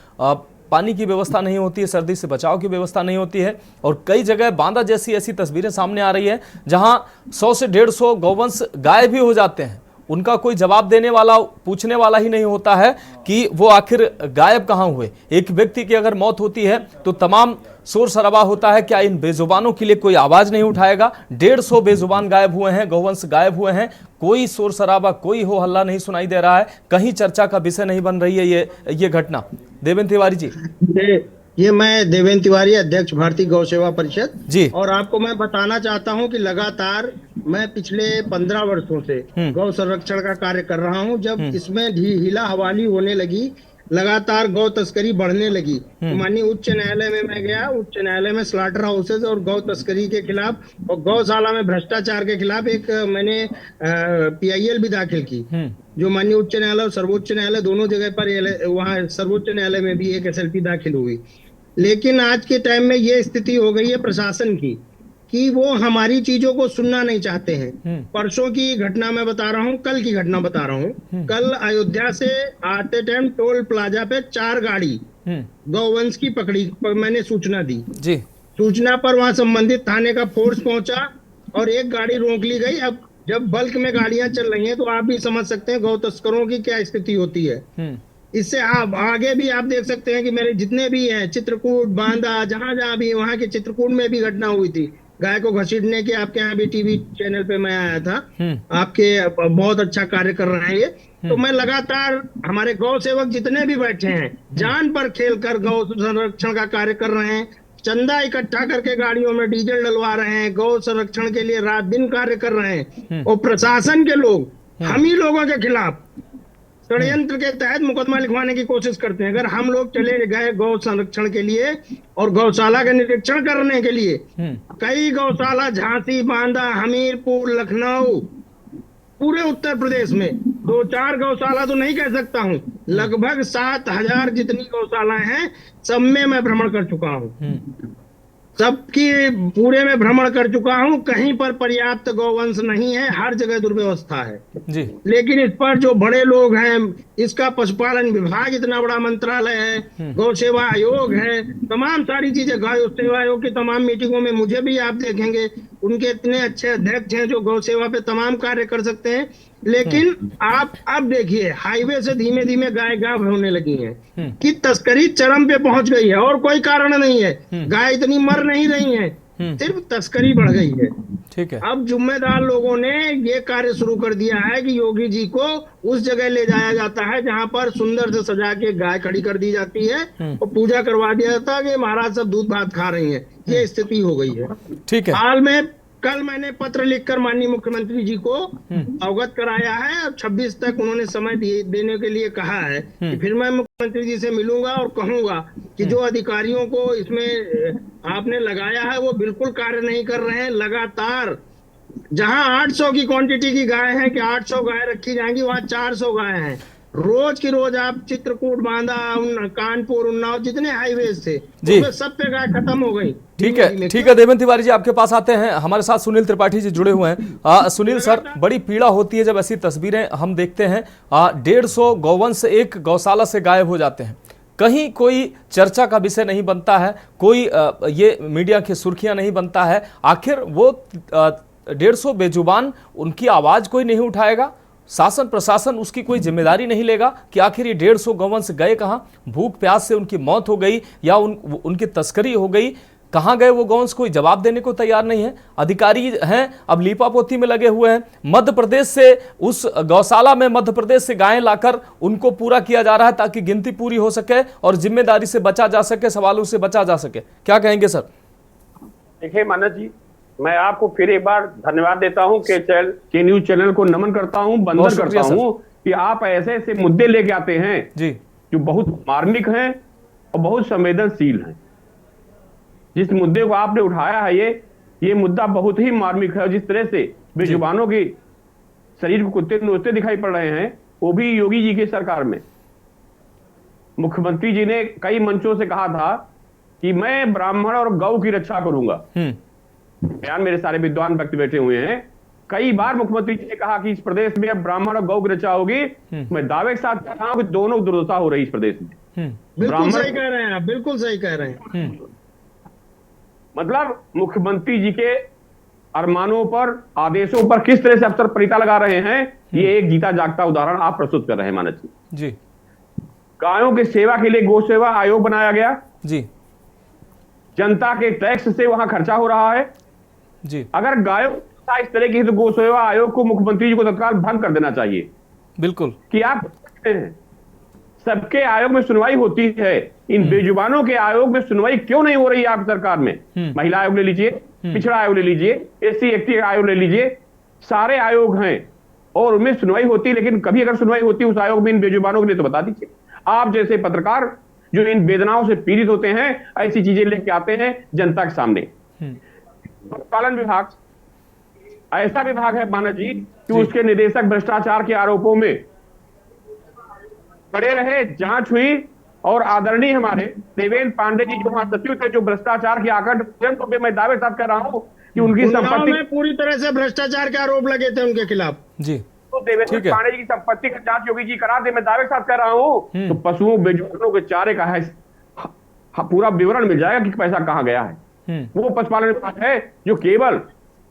[SPEAKER 1] पानी की व्यवस्था नहीं होती है, सर्दी से बचाव की व्यवस्था नहीं होती है और कई जगह बांदा जैसी ऐसी तस्वीरें सामने आ रही है जहां 100 से 150 गौवंश गायब भी हो जाते हैं। उनका कोई जवाब देने वाला, पूछने वाला ही नहीं होता है कि वो आखिर गायब कहां हुए। एक व्यक्ति की अगर मौत होती है तो तमाम शोर शराबा होता है, क्या इन बेजुबानों के लिए कोई आवाज नहीं उठाएगा? 150 बेजुबान गायब हुए हैं, गौवंश गायब हुए हैं, कोई शोर शराबा, कोई हो हल्ला नहीं सुनाई दे रहा है, कहीं चर्चा का विषय नहीं बन रही है ये घटना। देवेंद्र तिवारी जी।
[SPEAKER 9] ये मैं देवेंद्र तिवारी, अध्यक्ष भारतीय गौ सेवा परिषद
[SPEAKER 1] जी, और
[SPEAKER 9] आपको मैं बताना चाहता हूं कि लगातार मैं पिछले 15 वर्षों से गौ संरक्षण का कार्य कर रहा हूं। जब इसमें हिला हवाली होने लगी, लगातार गौ तस्करी बढ़ने लगी, तो माननीय उच्च न्यायालय में मैं गया। उच्च न्यायालय में स्लॉटर हाउसेज और गौ तस्करी के खिलाफ और गौशाला में भ्रष्टाचार के खिलाफ एक मैंने PIL भी दाखिल की, जो माननीय उच्च न्यायालय और सर्वोच्च न्यायालय दोनों जगह पर, वहाँ सर्वोच्च न्यायालय में भी एक SLP दाखिल हुई। लेकिन आज के टाइम में ये स्थिति हो गई है प्रशासन की कि वो हमारी चीजों को सुनना नहीं चाहते हैं। परसों की घटना मैं बता रहा हूँ, कल की घटना बता रहा हूँ। कल अयोध्या से आते टाइम टोल प्लाजा पे 4 गाड़ी गौवंश की पकड़ी, मैंने सूचना दी जी। सूचना पर वहां संबंधित थाने का फोर्स पहुंचा और एक गाड़ी रोक ली गई। अब जब बल्क में गाड़ियां चल रही हैं तो आप भी समझ सकते हैं गौ तस्करों की क्या स्थिति होती है। इससे आप आगे भी आप देख सकते हैं कि मेरे जितने भी हैं चित्रकूट, बांदा, जहां जहां भी, वहां के चित्रकूट में भी घटना हुई थी गाय को घसीटने के। आपके यहाँ भी टीवी चैनल पे मैं आया था, आपके बहुत अच्छा कार्य कर रहे हैं ये। तो मैं लगातार, हमारे गौ सेवक जितने भी बैठे हैं जान पर खेल कर गौ संरक्षण का कार्य कर रहे हैं। चंदा इकट्ठा करके गाड़ियों में डीजल डलवा रहे हैं, गौ संरक्षण के लिए रात दिन कार्य कर रहे हैं। और प्रशासन के लोग हम ही लोगों के खिलाफ षड्यंत्र के तहत मुकदमा लिखवाने की कोशिश करते हैं। अगर हम लोग चले गए गौ संरक्षण के लिए और गौशाला का निरीक्षण करने के लिए, कई गौशाला झांसी, बांदा, हमीरपुर, लखनऊ, पूरे उत्तर प्रदेश में 2-4 गौशाला तो नहीं कह सकता हूँ, लगभग 7,000 जितनी गौशालाएं हैं, सब में मैं भ्रमण कर चुका हूँ। सबकी पूरे में भ्रमण कर चुका हूं। कहीं पर पर्याप्त गौवंश नहीं है, हर जगह दुर्व्यवस्था है
[SPEAKER 1] जी।
[SPEAKER 9] लेकिन इस पर जो बड़े लोग हैं, इसका पशुपालन विभाग इतना बड़ा मंत्रालय है, गौ सेवा आयोग है, तमाम सारी चीजें, गौ सेवा आयोग की तमाम मीटिंगों में मुझे भी आप देखेंगे, उनके इतने अच्छे अध्यक्ष हैं जो गौ सेवा पे तमाम कार्य कर सकते हैं। लेकिन आप अब देखिए, हाईवे से धीमे धीमे गाय गायब होने लगी हैं कि तस्करी चरम पे पहुंच गई है, और कोई कारण नहीं है। गाय इतनी मर नहीं रही है, सिर्फ तस्करी बढ़ गई है।
[SPEAKER 1] ठीक है।
[SPEAKER 9] अब जिम्मेदार लोगों ने ये कार्य शुरू कर दिया है कि योगी जी को उस जगह ले जाया जाता है जहां पर सुंदर से सजा के गाय खड़ी कर दी जाती है और पूजा करवा दिया जाता है कि महाराज सब दूध भात खा रही हैं। ये स्थिति हो गई है।
[SPEAKER 1] ठीक है।
[SPEAKER 9] हाल में कल मैंने पत्र लिखकर माननीय मुख्यमंत्री जी को अवगत कराया है। अब 26 तक उन्होंने समय देने के लिए कहा है कि फिर मैं मुख्यमंत्री जी से मिलूंगा और कहूंगा कि जो अधिकारियों को इसमें आपने लगाया है वो बिल्कुल कार्य नहीं कर रहे हैं। लगातार जहां 800 की क्वांटिटी की गाय है कि 800 गाय रखी जाएंगी, वहां 400 गाय हैं। रोज की रोज आप चित्रकूट, बांदा, कानपुर, उन्नाव, जितने हाईवे थे उसमें सब पे गाय खत्म हो गई।
[SPEAKER 1] ठीक है, ठीक है। देवेंद्र तिवारी जी आपके पास आते हैं। हमारे साथ सुनील त्रिपाठी जी जुड़े हुए हैं। सुनील सर, बड़ी पीड़ा होती है जब ऐसी तस्वीरें हम देखते हैं। 150 गौवंश एक गौशाला से गायब हो जाते हैं, कहीं कोई चर्चा का विषय नहीं बनता है, कोई ये मीडिया की सुर्खियां नहीं बनता है। आखिर वो 150 बेजुबान, उनकी आवाज कोई नहीं उठाएगा? शासन प्रशासन उसकी कोई जिम्मेदारी नहीं लेगा कि आखिर ये 150 गौवंश गए कहाँ? भूख प्यास से उनकी मौत हो गई या उनकी तस्करी हो गई? कहाँ गए वो गौवंश? कोई जवाब देने को तैयार नहीं है। अधिकारी हैं अब लीपापोती में लगे हुए हैं। मध्य प्रदेश से, उस गौशाला में मध्य प्रदेश से गायें लाकर उनको पूरा किया जा रहा है ताकि गिनती पूरी हो सके और जिम्मेदारी से बचा जा सके, सवालों से बचा जा सके। क्या कहेंगे सर?
[SPEAKER 10] देखिए मानस जी, मैं आपको फिर एक बार धन्यवाद देता हूं के न्यूज चैनल को नमन करता हूं, वंदन करता हूं कि आप ऐसे ऐसे मुद्दे लेके आते हैं
[SPEAKER 1] जी, जो
[SPEAKER 10] बहुत मार्मिक हैं और बहुत संवेदनशील हैं। जिस मुद्दे को आपने उठाया है, ये मुद्दा बहुत ही मार्मिक है। और जिस तरह से बेजुबानों के शरीर को कुत्ते नोचते दिखाई पड़ रहे हैं, वो भी योगी जी की सरकार में। मुख्यमंत्री जी ने कई मंचों से कहा था कि मैं ब्राह्मण और गौ की रक्षा करूंगा। बयान मेरे सारे विद्वान व्यक्ति बैठे हुए हैं। कई बार मुख्यमंत्री जी ने कहा कि इस प्रदेश में अब ब्राह्मण और गौ की रक्षा होगी। मैं दावे के साथ कह रहा हूं कि दोनों दुर्दशा हो रही इस प्रदेश में।
[SPEAKER 9] बिल्कुल सही कह रहे हैं आप, बिल्कुल सही कह रहे हैं।
[SPEAKER 10] मतलब मुख्यमंत्री जी के अरमानों पर, आदेशों पर किस तरह से अफसर परिता लगा रहे हैं, ये एक जीता जागता उदाहरण आप प्रस्तुत कर रहे हैं मानस जी। गायों की सेवा के लिए गौ सेवा आयोग बनाया गया
[SPEAKER 1] जी।
[SPEAKER 10] जनता के टैक्स से वहां खर्चा हो रहा है
[SPEAKER 1] जी।
[SPEAKER 10] अगर गायों इस तरह की तो गौ सेवा आयोग को मुख्यमंत्री जी को तत्काल भंग कर देना चाहिए।
[SPEAKER 1] बिल्कुल।
[SPEAKER 10] कि आप सबके आयोग में सुनवाई होती है, इन बेजुबानों के आयोग में सुनवाई क्यों नहीं हो रही है आपकी सरकार में? महिला आयोग ले लीजिए, पिछड़ा आयोग ले लीजिए, SC/ST आयोग ले लीजिए, सारे आयोग हैं और उनमें सुनवाई होती है। लेकिन कभी अगर सुनवाई होती है उस आयोग में इन बेजुबानों के लिए तो बता दीजिए। आप जैसे पत्रकार जो इन वेदनाओं से पीड़ित होते हैं, ऐसी चीजें लेके आते हैं जनता के सामने। पशुपालन विभाग ऐसा विभाग है मानस जी कि उसके निदेशक भ्रष्टाचार के आरोपों में पड़े रहे, जांच हुई और आदरणीय हमारे देवेंद्र पांडे जी जो वहां सचिव थे, जो भ्रष्टाचार के आकड़, मैं दावे साथ कर रहा हूं कि उनकी संपत्ति
[SPEAKER 9] में पूरी तरह से भ्रष्टाचार के आरोप लगे थे उनके खिलाफ
[SPEAKER 1] जी।
[SPEAKER 10] तो देवेंद्र पांडे जी की संपत्ति की जांच योगी जी करा दे, मैं दावे साथ कर रहा हूं। तो पशुओं, बेजुबानों के चारे का है पूरा विवरण मिल जाएगा कि पैसा कहां गया है। वो पशुपालन विभाग है जो केवल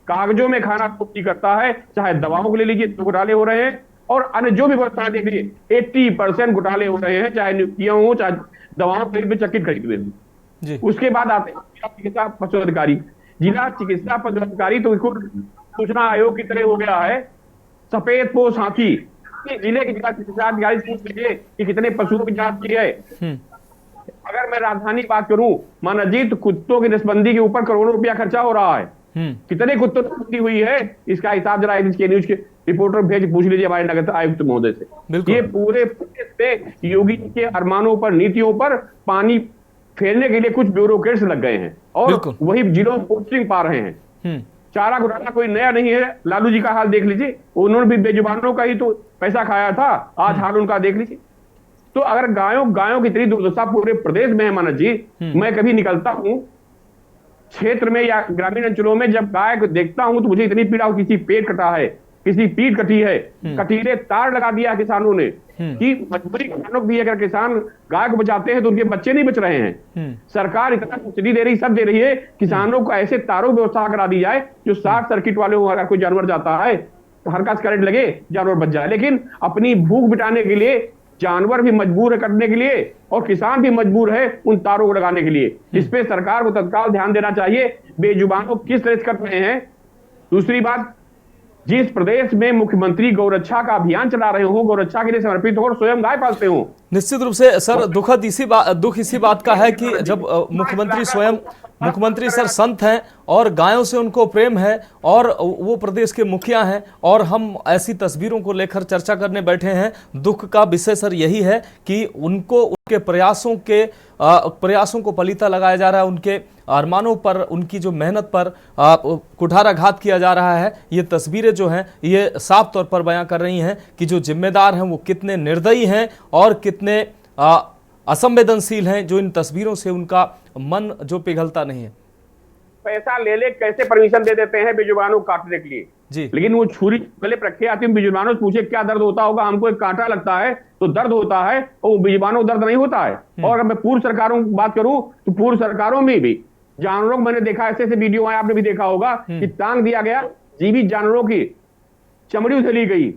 [SPEAKER 10] कागजों में खाना पूर्ति करता है, चाहे दवाओं को ले लीजिए, घोटाले हो रहे हैं और अन्य जो भी व्यवस्थाएं देख लीजिए 80% घोटाले हो रहे हैं, चाहे नियुक्तियां हो, चाहे दवाओं पे चक्की खरीद में। उसके बाद आते हैं चिकित्सा पशुअधिकारी। जिला चिकित्सा पशुअधिकारी तो इसको सूचना आयोग की तरह हो गया है, सफेद पोश हाथी। जिले के जिला चिकित्सा अधिकारी पूछ लीजिए कि कितने पशुओं की जांच की है। अगर मैं राजधानी बात करूं माना जी, तो कुत्तों की नसबंदी के ऊपर करोड़ों रुपया खर्चा हो रहा है। कितने कुत्तों की नसबंदी हुई है, इसका हिसाब जरा न्यूज के रिपोर्टर भेज पूछ लीजिए हमारे नगर आयुक्त महोदय से। ये पूरे योगी के अरमानों पर, नीतियों पर पानी फेरने के लिए कुछ ब्यूरोक्रेट्स लग गए हैं और वही जिलों में पोस्टिंग पा रहे हैं। चारा घोटाला कोई नया नहीं है, लालू जी का हाल देख लीजिए, उन्होंने भी बेजुबानों का ही तो पैसा खाया था, आज हाल उनका देख लीजिए। तो अगर गायों की इतनी दुर्दशा पूरे प्रदेश में है मानस जी, मैं कभी निकलता हूं क्षेत्र में या ग्रामीण अंचलों में, जब गाय को देखता हूं तो मुझे इतनी पीड़ा हो, किसी पेट कटा है, किसी पीठ कटी है, कटीले तार लगा दिया किसानों ने कि मजबूरी किसानों की, अगर किसान गाय को बचाते हैं तो उनके बच्चे नहीं बच रहे हैं। सरकार इतना सब्सिडी दे रही, सब दे रही है, किसानों को ऐसे तारों की व्यवस्था करा दी जाए जो शॉर्ट सर्किट वाले हो, अगर कोई जानवर जाता है तो हल्का सा करंट लगे जानवर बच जाए। लेकिन अपनी भूख मिटाने के लिए जानवर भी मजबूर है कटने के लिए और किसान भी मजबूर है उन तारों को लगाने के लिए। इस पे सरकार को तत्काल ध्यान देना चाहिए, बेजुबानों किस तरह से कर रहे हैं। दूसरी बात, जिस प्रदेश में मुख्यमंत्री गौरक्षा का अभियान चला रहे हो, गौरक्षा के लिए समर्पित हो और स्वयं गाय पालते हो।
[SPEAKER 1] निश्चित रूप से सर दुख इसी बात का है कि जब मुख्यमंत्री सर संत हैं और गायों से उनको प्रेम है और वो प्रदेश के मुखिया हैं और हम ऐसी तस्वीरों को लेकर चर्चा करने बैठे हैं। दुख का विषय सर यही है कि उनको उनके प्रयासों को पलीता लगाया जा रहा है, उनके अरमानों पर, उनकी जो मेहनत पर कुठाराघात किया जा रहा है। ये तस्वीरें जो हैं ये साफ तौर पर बयां कर रही हैं कि जो जिम्मेदार हैं वो कितने निर्दयी हैं और कितने असंवेदनशील हैं, जो इन तस्वीरों से उनका मन जो पिघलता नहीं है।
[SPEAKER 10] पैसा ले कैसे परमिशन दे देते हैं बेजुबानों को काटने के लिए
[SPEAKER 1] जी,
[SPEAKER 10] लेकिन वो छुरी गले पर रखे आती है। बेजुबानों से पूछे क्या दर्द होता होगा, हमको एक कांटा लगता है तो दर्द होता है और बेजुबानों को दर्द नहीं होता है। और अगर मैं पूर्व सरकारों की बात करूं तो पूर्व सरकारों में भी जानवरों को मैंने देखा, ऐसे वीडियो आए, आपने भी देखा होगा कि टांग दिया गया, जीवित जानवरों की चमड़ी उछली गई।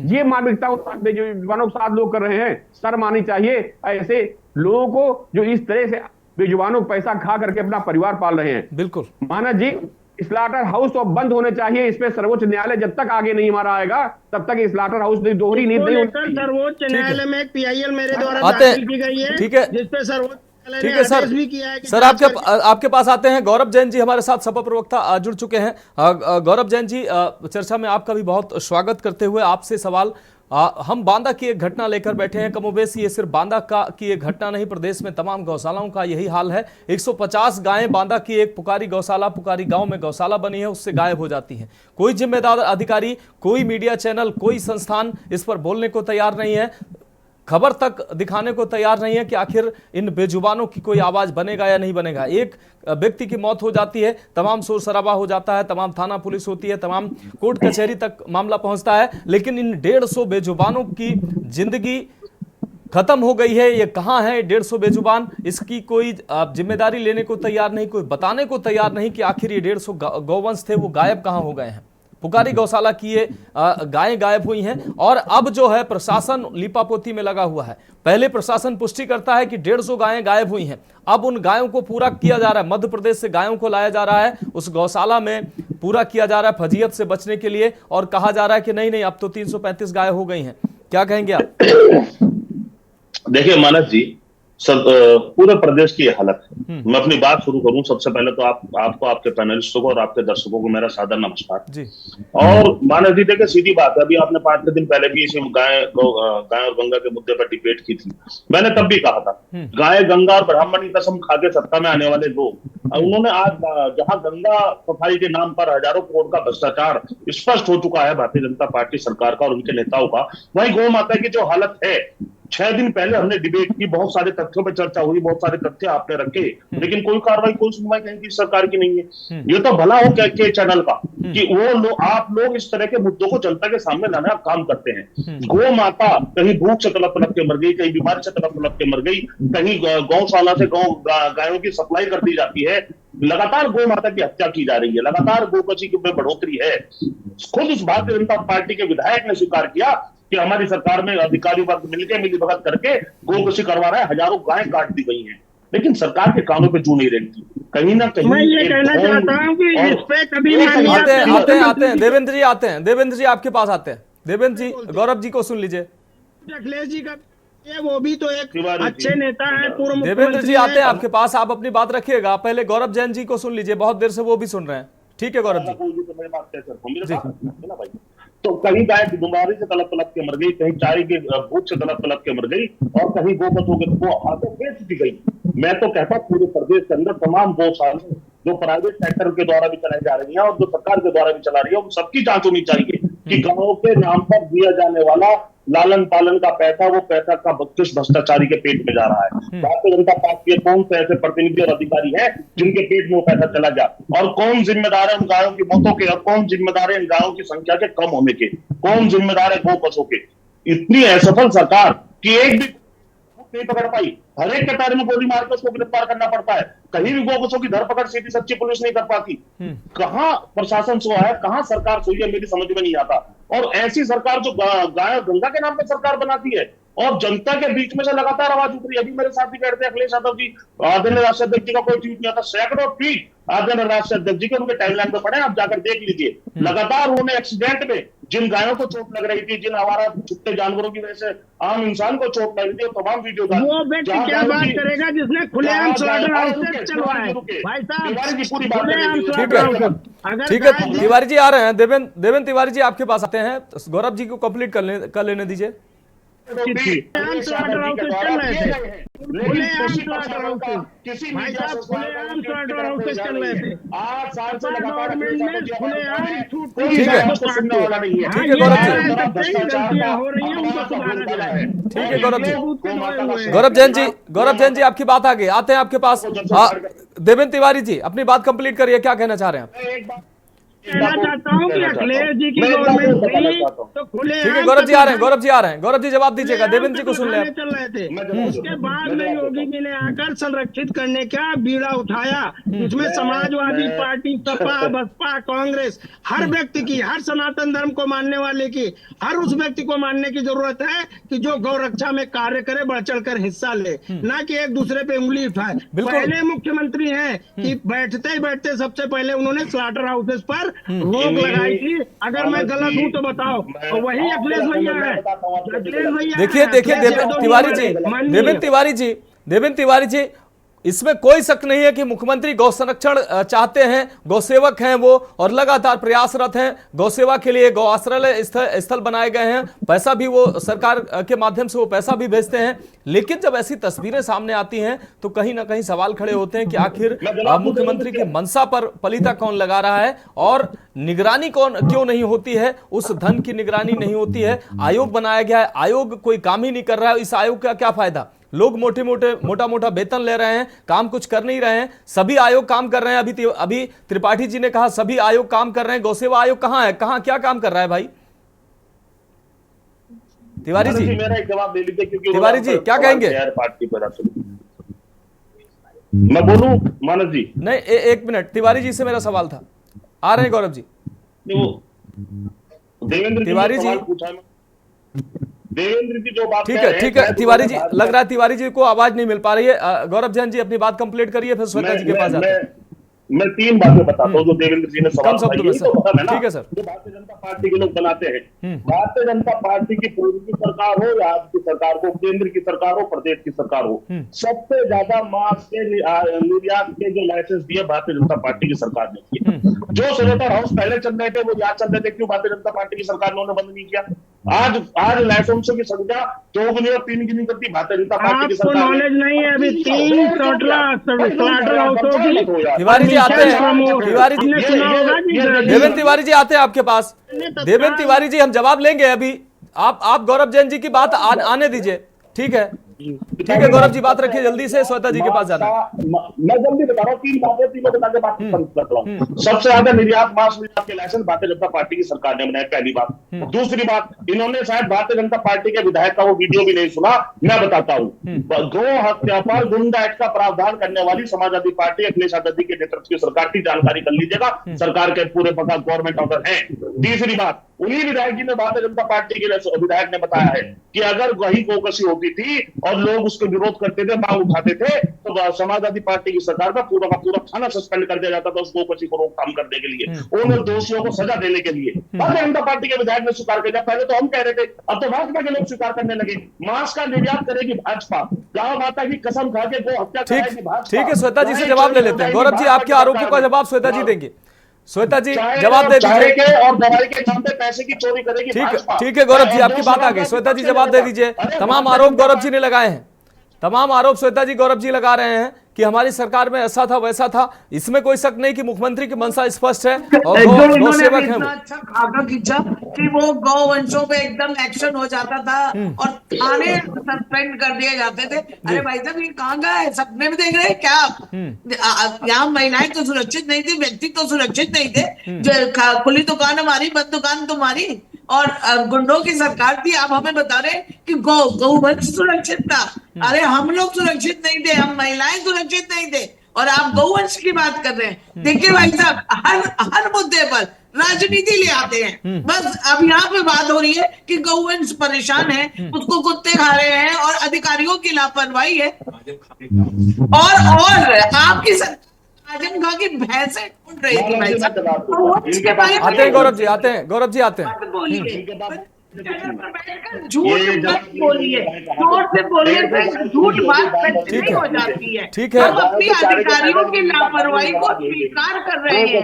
[SPEAKER 10] ये मानविकता बेजुबानों के साथ लोग कर रहे हैं, शर्म आनी चाहिए ऐसे लोगों को जो इस तरह से बेजुबानों को पैसा खा करके अपना परिवार पाल रहे हैं।
[SPEAKER 1] बिल्कुल
[SPEAKER 10] माना जी, स्लाटर हाउस तो बंद होने चाहिए। इस पे सर्वोच्च न्यायालय जब तक आगे नहीं मारा आएगा तब तक स्लाटर हाउस दोहरी नींद नहीं होती।
[SPEAKER 9] सर्वोच्च न्यायालय में एक PIL मेरे द्वारा
[SPEAKER 1] आते
[SPEAKER 9] दाखिल की गई है,
[SPEAKER 1] ठीक है,
[SPEAKER 9] जिसपे सर्वोच्च
[SPEAKER 1] ठीक है सर। सर आपके पास आते हैं गौरव जैन जी, हमारे साथ सपा प्रवक्ता जुड़ चुके हैं। गौरव जैन जी, चर्चा में आपका भी बहुत स्वागत करते हुए आपसे सवाल, हम बांदा की एक घटना लेकर बैठे हैं। कमोबेश ये सिर्फ बांदा की एक घटना नहीं, प्रदेश में तमाम गौशालाओं का यही हाल है। 150 गायें बांदा की एक पुकारी गौशाला, पुकारी गांव में गौशाला बनी है, उससे गायब हो जाती हैं। कोई जिम्मेदार अधिकारी, कोई मीडिया चैनल, कोई संस्थान इस पर बोलने को तैयार नहीं है, खबर तक दिखाने को तैयार नहीं है कि आखिर इन बेजुबानों की कोई आवाज बनेगा या नहीं बनेगा। एक व्यक्ति की मौत हो जाती है, तमाम शोर शराबा हो जाता है, तमाम थाना पुलिस होती है, तमाम कोर्ट कचहरी तक मामला पहुंचता है, लेकिन इन 150 बेजुबानों की जिंदगी खत्म हो गई है। ये कहां है 150 बेजुबान, इसकी कोई जिम्मेदारी लेने को तैयार नहीं, कोई बताने को तैयार नहीं कि आखिर ये 150 गौवंश थे वो गायब कहां हो गए हैं। पुकारी गौशाला की ये गायें गायब हुई हैं और अब जो है प्रशासन लीपापोती में लगा हुआ है। पहले प्रशासन पुष्टि करता है कि 150 गायें गायब हुई हैं, अब उन गायों को पूरा किया जा रहा है। मध्य प्रदेश से गायों को लाया जा रहा है, उस गौशाला में पूरा किया जा रहा है फजीयत से बचने के लिए, और कहा जा रहा है कि नहीं नहीं अब तो 335 गाय हो गई हैं। क्या कहेंगे आप?
[SPEAKER 11] देखिए मानस जी, सब पूरे प्रदेश की हालत है। मैं अपनी बात शुरू करूं, सबसे पहले तो आपको, आपके पैनलिस्टों को और आपके दर्शकों को मेरा सादर नमस्कार जी। और मानस जी देखिए, सीधी बात है, अभी आपने 5 दिन पहले भी इसी गाय और गंगा के मुद्दे पर डिबेट की थी। मैंने तब भी कहा था, गाय गंगा और ब्राह्मण की कसम खा के सत्ता में आने वाले लोग, उन्होंने आज जहां गंगा सफाई के नाम पर हजारों करोड़ का भ्रष्टाचार स्पष्ट हो चुका है भारतीय जनता पार्टी सरकार का और उनके नेताओं का, वहीं गौ माता की जो हालत है, 6 दिन पहले हमने डिबेट की, बहुत सारे तथ्यों पर चर्चा हुई, बहुत सारे तथ्य आपने रखे, लेकिन कोई कार्रवाई, कोई सुनवाई कहीं की सरकार की नहीं है। ये तो भला हो के चैनल का कि वो आप लोग इस तरह के मुद्दों को जनता के सामने लाने आप काम करते हैं। गौ माता कहीं भूख से तड़प के मर गई, कहीं बीमारी से तड़प के मर गई, कहीं गौशाला से गायों की सप्लाई कर दी जाती है, लगातार गौ माता की हत्या की जा रही है, लगातार गोकशी में बढ़ोतरी है। खुद इस भारतीय जनता पार्टी के विधायक ने स्वीकार किया कि हमारी सरकार में अधिकारी वर्ग मिलकर मिलीभगत करके गोकशी करवा रहा है, हजारों गायें काट दी गई हैं, लेकिन सरकार के कानों पे जू नहीं रेंगती। कहीं ना कहीं
[SPEAKER 9] मैं ये कहना चाहता हूँ कि इस पे कभी
[SPEAKER 1] आते हैं देवेंद्र जी, आते हैं देवेंद्र जी आपके पास आते हैं। देवेंद्र जी, गौरव जी को सुन लीजिए।
[SPEAKER 9] अखिलेश जी का ये वो भी तो एक अच्छे नेता है, पूर्व
[SPEAKER 1] देवेंद्र जी आते हैं आपके पास, आप अपनी बात रखिएगा। पहले गौरव जैन जी को सुन लीजिए, बहुत देर से वो भी सुन रहे हैं। ठीक है गौरव जी।
[SPEAKER 11] तो कहीं गाय बीमारी से तड़प तड़प के मर गई, कहीं चाय के भूख से तड़प तड़प के मर गई, और कहीं गोवंशों को आगे बेच दी गई। मैं तो कहता हूँ पूरे प्रदेश के अंदर तमाम गौशाला जो प्राइवेट सेक्टर के द्वारा भी चलाई जा रही है और जो सरकार के द्वारा भी चला रही है, उन सबकी जांच होनी चाहिए कि गांवों के नाम पर दिया जाने वाला लालन पालन का पैसा, वो पैसा का किस भ्रष्टाचारी के पेट में जा रहा है। भारतीय जनता पार्टी के कौन से ऐसे प्रतिनिधि और अधिकारी हैं जिनके पेट में वो पैसा चला गया, और कौन जिम्मेदार है उन गायों की मौतों के, और कौन जिम्मेदार है इन गायों की संख्या के कम होने के, कौन जिम्मेदार है गोपशों के। इतनी असफल सरकार कि एक भी नहीं पकड़ पाई, हर एक के पैर में गोली मार के उसको गिरफ्तार करना पड़ता है, कहीं भी गोवंशों की धरपकड़ सीधी सच्ची पुलिस नहीं कर पाती। कहां प्रशासन सोया है, कहां सरकार सोई है, मेरी समझ में नहीं आता। और ऐसी सरकार जो गाय गंगा के नाम पर सरकार बनाती है और जनता के बीच में से लगातार आवाज उठ रही है। अभी मेरे साथ भी बैठते अखिलेश यादव जी, आदरणीय राष्ट्रीय अध्यक्ष जी का कोई ट्वीट नहीं आता, सैकड़ों ट्वीट आदरणीय राष्ट्रीय अध्यक्ष जी के उनके टाइमलाइन पे पड़े, आप जाकर देख लीजिए। लगातार उन्होंने एक्सीडेंट में जिन गायों को चोट लग रही थी, जिन आवारा छुट्टे जानवरों की वजह से आम इंसान को चोट लग रही थी, तमाम वीडियो
[SPEAKER 9] वो व्यक्ति क्या बात करेगा जिसने खुलेआम स्लॉटर हाउसेस चलवाए। भाई साहब
[SPEAKER 1] ठीक है तिवारी जी आ रहे हैं, देवेंद्र तिवारी जी आपके पास आते हैं, गौरव जी को कंप्लीट कर लेने दीजिए। गौरव जैन जी आपकी बात आ गई, आते हैं आपके पास। देवेंद्र तिवारी जी अपनी बात कंप्लीट करिए, क्या कहना चाह रहे हैं आप?
[SPEAKER 9] कहना चाहता हूँ कि अखिलेश जी की गवर्नमेंट थी तो खुले।
[SPEAKER 1] ठीक है गौरव जी आ रहे हैं, गौरव जी जवाब दीजिएगा, देवेंद्र जी को सुन ले।
[SPEAKER 9] चल रहे थे, उसके बाद में योगी जी ने आकर संरक्षित करने का बीड़ा उठाया। इसमें समाजवादी पार्टी, सपा, बसपा, कांग्रेस, हर व्यक्ति की, हर सनातन धर्म को मानने वाले की, हर उस व्यक्ति को मानने की जरूरत है कि जो गौ रक्षा में कार्य करे, बढ़ चढ़ कर हिस्सा ले, ना कि एक दूसरे पे उंगली उठाए। पहले मुख्यमंत्री हैं कि बैठते ही बैठते सबसे पहले उन्होंने स्लॉटर हाउसेस पर रोक लगाई थी। अगर मैं गलत हूं तो बताओ, और वही अखिलेश भैया है।
[SPEAKER 1] देखिए देवेंद्र तिवारी जी इसमें कोई शक नहीं है कि मुख्यमंत्री गौ संरक्षण चाहते हैं, गौ सेवक हैं वो, और लगातार प्रयासरत हैं। गौ सेवा के लिए गौ आश्रय स्थल बनाए गए हैं, पैसा भी वो सरकार के माध्यम से वो पैसा भी भेजते हैं। लेकिन जब ऐसी तस्वीरें सामने आती हैं तो कहीं ना कहीं सवाल खड़े होते हैं कि आखिर मुख्यमंत्री की मंशा पर पलीता कौन लगा रहा है, और निगरानी क्यों नहीं होती है, उस धन की निगरानी नहीं होती है। आयोग बनाया गया है, आयोग कोई काम ही नहीं कर रहा है। इस आयोग का क्या फायदा? लोग मोटा वेतन ले रहे हैं, काम कुछ कर नहीं रहे हैं। सभी आयोग काम कर रहे हैं। अभी त्रिपाठी जी ने कहा सभी आयोग काम कर रहे हैं, गौसेवा आयोग कहां है, क्या काम कर रहा है भाई? तिवारी जी
[SPEAKER 11] मेरा एक जवाब दे लीजिए, क्योंकि
[SPEAKER 1] तिवारी जी क्या कहेंगे?
[SPEAKER 11] मैं बोलूं मानस जी?
[SPEAKER 1] नहीं, एक मिनट, तिवारी जी से मेरा सवाल था। आ रहे हैं गौरव जी?
[SPEAKER 11] देवेंद्र
[SPEAKER 1] तिवारी जी,
[SPEAKER 11] देवेंद्र की जो बात
[SPEAKER 1] ठीक है तिवारी जी, लग रहा है तिवारी जी को आवाज नहीं मिल पा रही है। गौरव जैन जी अपनी बात कंप्लीट करिए, फिर श्वेता जी के पास जाते हैं।
[SPEAKER 11] मैं 3 बातें बताता हूँ जो देवेंद्र जी ने सवाल
[SPEAKER 1] ठीक है सर।
[SPEAKER 11] जो भारतीय जनता पार्टी के लोग बनाते हैं, भारतीय जनता पार्टी की पूर्व की सरकार हो या आज की सरकार हो, केंद्र की सरकार हो, प्रदेश की सरकार हो, सबसे ज्यादा मांस के निर्यात के जो लाइसेंस दिए भारतीय जनता पार्टी की सरकार ने किए। जो स्लॉटर हाउस पहले चल रहे थे वो याद चल रहे थे, क्यों भारतीय जनता पार्टी की सरकार ने उन्हें बंद नहीं किया? आज लाइसेंसों की संख्या 2 गुनी और 3 गुनी करती भारतीय जनता पार्टी की सरकार।
[SPEAKER 9] आपको नॉलेज नहीं है, अभी 3 स्लॉटर हाउसों की।
[SPEAKER 1] तिवारी जी आते हैं, देवेंद्र तिवारी जी आते हैं आपके पास। देवेंद्र तिवारी जी हम जवाब लेंगे, अभी आप गौरव जैन जी की बात आने दीजिए। ठीक है गौरव जी बात रखिए, जल्दी से श्वेता जी के पास जाना।
[SPEAKER 11] मैं जल्दी बता रहा हूँ, 3 बातें तीनों बता के बात कर रहा हूँ। सबसे ज्यादा निर्यात मांस निर्यात के लाइसेंस भारतीय जनता पार्टी की सरकार ने बनाए, पहली बात। दूसरी बात, इन्होंने शायद भारतीय जनता पार्टी के विधायक का वो वीडियो भी नहीं सुना, मैं बताता हूँ। गौ हत्या पर गुंडा एक्ट का प्रावधान करने वाली समाजवादी पार्टी अखिलेश यादव जी के नेतृत्व की सरकार की, जानकारी कर लीजिएगा, सरकार के पूरे गवर्नमेंट ऑर्डर है। तीसरी बात, उन्हीं विधायक जी ने, भारतीय जनता पार्टी के विधायक ने बताया है कि अगर वही गौकसी होती थी और लोग उसके विरोध करते थे, मांग उठाते थे, तो समाजवादी पार्टी की सरकार का पूरा थाना सस्पेंड कर दिया जाता था उस गौकसी को रोकथाम करने के लिए, उन दोषियों को सजा देने के लिए। भारतीय जनता पार्टी के विधायक ने स्वीकार किया। पहले तो हम कह रहे थे, अब तो भाजपा के लोग स्वीकार करने लगे। मांस का निर्यात करेगी भाजपा, गांव माता की कसम खा के गो हत्या कराएगी भाजपा।
[SPEAKER 1] ठीक है, श्वेता जी से जवाब ले लेते हैं। गौरव जी, आपके आरोपों का जवाब श्वेता जी देंगे। श्वेता जी जवाब दे दीजिए।
[SPEAKER 11] और दवाई के नाम पे पैसे की चोरी करेगी भाजपा।
[SPEAKER 1] ठीक है गौरव जी, आपकी बात आ गई। श्वेता जी जवाब दे दीजिए। तमाम आरोप गौरव जी ने लगाए हैं, तमाम आरोप श्वेता जी गौरव जी लगा रहे हैं कि हमारी सरकार में ऐसा था वैसा था। इसमें कोई शक नहीं कि मुख्यमंत्री की मंशा स्पष्ट है और गौ सेवक है।
[SPEAKER 7] अच्छा खाका खींचा कि वो गौवंशों पे एकदम एक्शन हो जाता था और थाने सस्पेंड कर दिए जाते थे। अरे भाई साहब, ये कहाँ गए? सपने में देख रहे हैं क्या आप? यहाँ महिलाएं तो सुरक्षित नहीं थी, व्यक्ति तो सुरक्षित नहीं थे। जो खुली दुकान हमारी, बंद दुकान तुम्हारी, और गुंडों की सरकार थी। आप हमें बता रहे कि गौवंश सुरक्षित था। अरे हम लोग सुरक्षित नहीं थे, हम महिलाएं सुरक्षित नहीं थे, और आप गौवंश की बात कर रहे हैं। देखिए भाई साहब, हर मुद्दे पर राजनीति ले आते हैं। बस अब यहाँ पे बात हो रही है कि गौवंश परेशान है, उसको कुत्ते खा रहे हैं और अधिकारियों की लापरवाही है। और आपकी आजम खां की भैंसे उठ रही थी भाई साहब।
[SPEAKER 1] आते हैं गौरव जी, आते हैं गौरव जी, आते हैं।
[SPEAKER 7] झूठ मत बोलिए, जोर से बोलिए, झूठ बात सच्ची हो जाती है।
[SPEAKER 1] ठीक है,
[SPEAKER 7] हम अपनी अधिकारियों की लापरवाही को स्वीकार कर रहे हैं।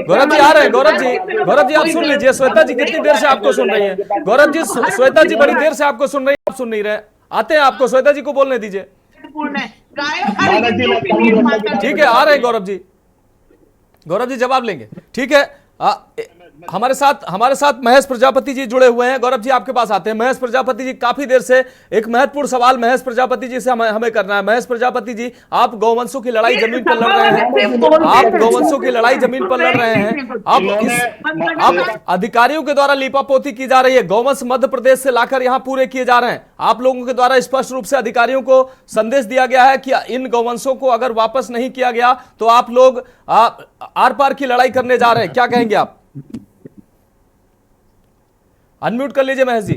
[SPEAKER 1] गौरव जी आ रहे हैं। गौरव जी आप सुन लीजिए। श्वेता जी कितनी देर से आपको सुन रही है। गौरव जी, श्वेता जी बड़ी देर से आपको सुन रही है, आप सुन नहीं रहे। आते हैं आपको, श्वेता जी को बोलने दीजिए। ठीक है, आ रहे हैं गौरव जी। गौरव जी जवाब लेंगे। ठीक है, हमारे साथ महेश प्रजापति जी जुड़े हुए हैं। गौरव जी आपके पास आते हैं। महेश प्रजापति जी, काफी देर से एक महत्वपूर्ण सवाल महेश प्रजापति जी से हमें करना है। महेश प्रजापति जी, आप गौवंशों की लड़ाई जमीन पर लड़ रहे हैं, आप गौवंशों की लड़ाई जमीन पर लड़ रहे हैं। आप अधिकारियों के द्वारा लीपापोती की जा रही है, गौवंश मध्य प्रदेश से लाकर यहाँ पूरे किए जा रहे हैं। आप लोगों के द्वारा स्पष्ट रूप से अधिकारियों को संदेश दिया गया है कि इन गौवंशों को अगर वापस नहीं किया गया तो आप लोग आर पार की लड़ाई करने जा रहे हैं। क्या कहेंगे आप? अनम्यूट कर लीजिए महेश जी।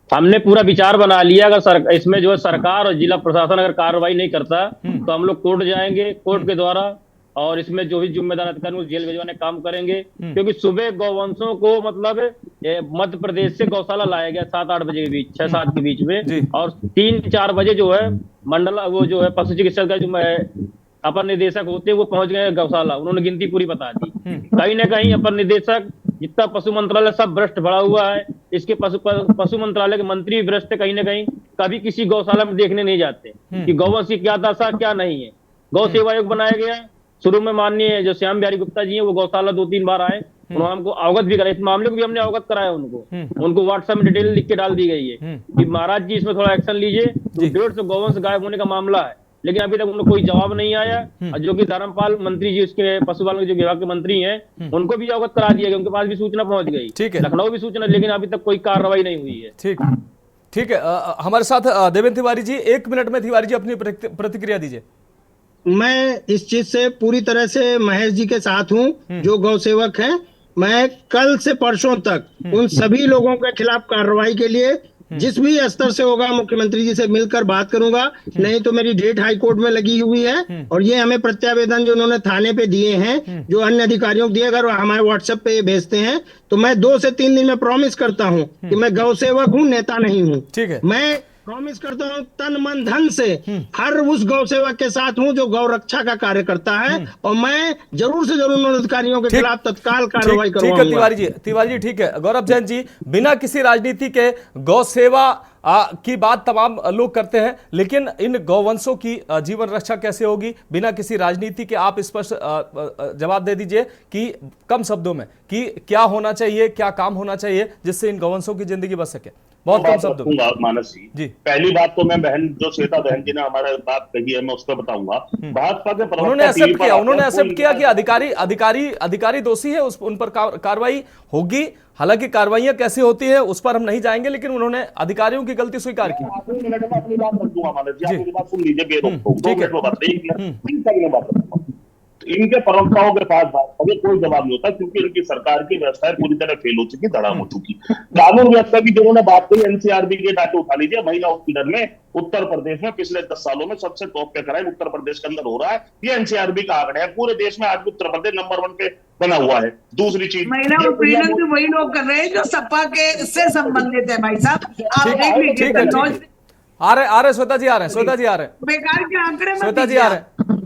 [SPEAKER 2] हमने पूरा विचार बना लिया। अगर इसमें जो है सरकार और जिला प्रशासन अगर कार्रवाई नहीं करता तो हम लोग कोर्ट जाएंगे, कोर्ट के द्वारा, और इसमें जो भी जिम्मेदार अधिकारी को जेल भिजवाने काम करेंगे। क्योंकि सुबह गौवंशों को मतलब मध्य प्रदेश से गौशाला लाया गया 7-8 बजे के बीच, 6-7 के बीच में, और 3-4 बजे जो है मंडला वो जो है पशु चिकित्सक का जो अपर निदेशक होते हैं वो पहुंच गए गौशाला। उन्होंने गिनती पूरी बता दी। कहीं ना कहीं अपर निदेशक, जितना पशु मंत्रालय सब भ्रष्ट भरा हुआ है। इसके पशु मंत्रालय के मंत्री भ्रष्ट, कहीं ना कहीं कभी किसी गौशाला में देखने नहीं जाते कि गौवंश की क्या दशा क्या नहीं है। गौ सेवा आयोग बनाया गया शुरू में, माननीय जो श्याम बिहारी गुप्ता जी हैं वो गौशाला 2-3 बार आए, उन्होंने हमको अवगत भी कराया। इस मामले को भी हमने अवगत कराया उनको व्हाट्सएप में डिटेल लिख के डाल दी गई है कि महाराज जी इसमें थोड़ा एक्शन लीजिए। 150 गौवंश गायब होने का मामला है, लेकिन अभी तक उनको कोई जवाब नहीं आया। जो कि धर्मपाल मंत्री जी, उसके पशुपालन जो विभाग के मंत्री हैं, उनको भी अवगत करा दिया गया, उनके पास भी सूचना पहुंच गई।
[SPEAKER 1] ठीक है,
[SPEAKER 2] लखनऊ भी सूचना, लेकिन अभी तक कोई कार्रवाई नहीं हुई है।
[SPEAKER 1] ठीक है। हमारे साथ देवेंद्र तिवारी जी, 1 मिनट में तिवारी जी अपनी प्रतिक्रिया दीजिए।
[SPEAKER 9] मैं इस चीज से पूरी तरह से महेश जी के साथ हूं, जो गौ सेवक हैं। मैं कल से परसों तक उन सभी लोगों के खिलाफ कार्रवाई के लिए जिस भी स्तर से होगा मुख्यमंत्री जी से मिलकर बात करूंगा। नहीं तो मेरी डेट हाई कोर्ट में लगी हुई है, और ये हमें प्रत्यावेदन जो उन्होंने थाने पे दिए हैं, जो अन्य अधिकारियों को दिए, अगर हमारे व्हाट्सएप पे भेजते हैं तो मैं 2 से 3 दिन में प्रॉमिस करता हूं कि मैं गौ सेवक हूं, नेता नहीं हूं।
[SPEAKER 1] ठीक है,
[SPEAKER 9] मैं प्रॉमिस करता हूँ तन मन धन से हर उस गौ सेवक के साथ हूँ जो गौ रक्षा का कार्य करता है, और मैं जरूर से जरूर उन अधिकारियों के खिलाफ तत्काल कार्रवाई करूंगा।
[SPEAKER 1] ठीक है तिवारी जी, ठीक है। गौरव जैन जी, बिना किसी राजनीति के गौ सेवा की बात तमाम लोग करते हैं, लेकिन इन गौवंशों की जीवन रक्षा कैसे होगी बिना किसी राजनीति के? आप स्पष्ट जवाब दे दीजिए कि कम शब्दों में कि क्या होना चाहिए, क्या काम होना चाहिए जिससे इन गौवंशों की जिंदगी बच सके। बहुत कम शब्दों में
[SPEAKER 11] मानस जी। पहली बात तो मैं बहन जो श्वेता बहन जी ने हमारे बात कही है, मैं उस पर बताऊंगा। भाजपा के
[SPEAKER 1] उन्होंने एक्सेप्ट किया कि अधिकारी दोषी है, उन पर कार्रवाई होगी। हालांकि कार्रवाइयां कैसी होती है उस पर हम नहीं जाएंगे, लेकिन उन्होंने अधिकारियों की गलती स्वीकार की।
[SPEAKER 11] 2 मिनट में अपनी बात रख दूंगा मानस जी, आप मेरी बात सुन लीजिए बेरोक। 2 मिनट में बात, 1 मिनट 3 सेकंड में बात रखूंगा। इनके प्रवक्ताओं के पास अभी कोई जवाब नहीं होता, क्योंकि इनकी सरकार की व्यवस्थाएं पूरी तरह फेल हो चुकी, धड़ाम हो चुकी। कानून व्यवस्था की जिन्होंने बात करी, एनसीआरबी के डाटे उठा लीजिए। महिला उत्पीड़न में उत्तर प्रदेश में पिछले 10 सालों में सबसे टॉप पे क्राइम उत्तर प्रदेश के अंदर हो रहा है। ये एनसीआरबी का आंकड़ा है। पूरे देश में आज उत्तर प्रदेश नंबर 1 पे बना हुआ है। दूसरी चीज,
[SPEAKER 7] महिला उत्पीड़न भी वही लोग कर रहे हैं जो सपा के से संबंधित है। भाई साहब आप देख लीजिए,
[SPEAKER 1] आ रहे श्वेता जी, आ रहे हैं श्वेता जी, आ रहे हैं
[SPEAKER 7] बेकार के आंकड़े में
[SPEAKER 1] श्वेता जी, आ रहे हैं।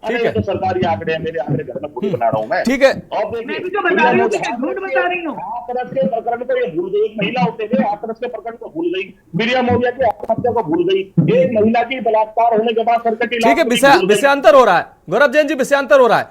[SPEAKER 1] ठीक है,
[SPEAKER 11] तो सरकारी आंकड़े हैं, मेरे आंकड़े घर में खुद बना रहा हूं मैं।
[SPEAKER 1] ठीक है,
[SPEAKER 11] और देखिए,
[SPEAKER 7] मैं भी तो बता रही हूँ, झूठ बता रही हूँ।
[SPEAKER 11] हाथरस के प्रकरण को ये भूल गई, एक महिला होते थे, हाथरस के प्रकरण को भूल गई, बिरिया मौर्य की आत्महत्या को भूल गई, एक महिला की बलात्कार होने के बाद सरकटी।
[SPEAKER 1] ठीक है, विषयांतर हो रहा है गौरव जैन जी, विषयांतर हो रहा है।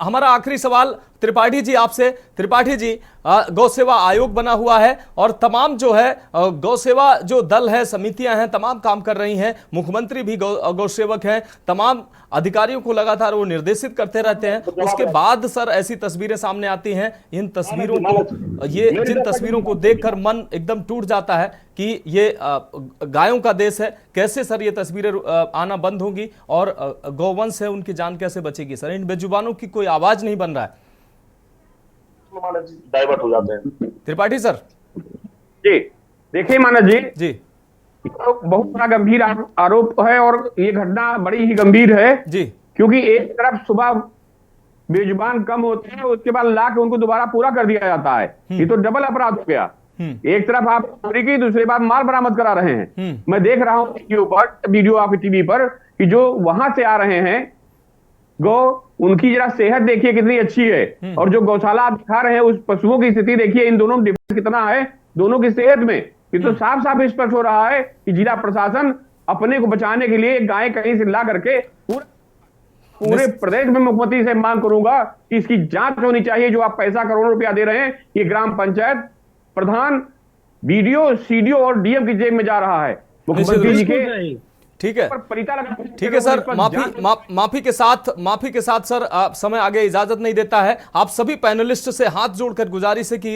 [SPEAKER 1] हमारा आखिरी सवाल त्रिपाठी जी आपसे। त्रिपाठी जी, गौ सेवा आयोग बना हुआ है और तमाम जो है गौ सेवा जो दल है, समितियां हैं, तमाम काम कर रही हैं। मुख्यमंत्री भी गौ सेवक हैं, तमाम अधिकारियों को लगातार वो निर्देशित करते रहते हैं। उसके बाद सर ऐसी तस्वीरें सामने आती हैं, इन तस्वीरों को, ये जिन तस्वीरों को देखकर मन एकदम टूट जाता है कि ये गायों का देश है। कैसे सर ये तस्वीरें आना बंद होंगी और गौवंश है उनकी जान कैसे बचेगी सर? इन बेजुबानों की कोई आवाज नहीं बन रहा है।
[SPEAKER 11] डाइवर्ट हो जाते हैं।
[SPEAKER 1] त्रिपाठी सर
[SPEAKER 10] जी देखिए मानस जी,
[SPEAKER 1] जी
[SPEAKER 10] बहुत बड़ा गंभीर आरोप है और ये घटना बड़ी ही गंभीर है
[SPEAKER 1] जी, क्योंकि
[SPEAKER 10] एक तरफ सुबह बेजुबान कम होते हैं, उसके बाद ला के उनको दोबारा पूरा कर दिया जाता है। ये तो डबल अपराध हो गया। एक तरफ आप चोरी की, दूसरी बात माल बरामद करा रहे हैं। मैं देख रहा हूँ वीडियो आपकी टीवी पर कि जो वहां से आ रहे हैं गौ, उनकी जरा सेहत देखिए कितनी अच्छी है, और जो गौशाला आप दिखा रहे हैं उस पशुओं की स्थिति देखिए, इन दोनों में डिफरेंस कितना है दोनों की सेहत में। ये तो साफ साफ स्पष्ट हो रहा है कि जिला प्रशासन अपने को बचाने के लिए गाय कहीं से ला करके पूरे प्रदेश में मुख्यमंत्री से मांग करूंगा कि इसकी जांच होनी चाहिए। जो आप पैसा करोड़ों रुपया दे रहे हैं, ये ग्राम पंचायत प्रधान, बीडीओ, सीडीओ और डीएम की जेब में जा रहा है, मुख्यमंत्री जी के। ठीक है, ठीक है सर, माफी के साथ सर समय आगे इजाजत नहीं देता है। आप सभी पैनलिस्ट से हाथ जोड़कर गुजारिश है कि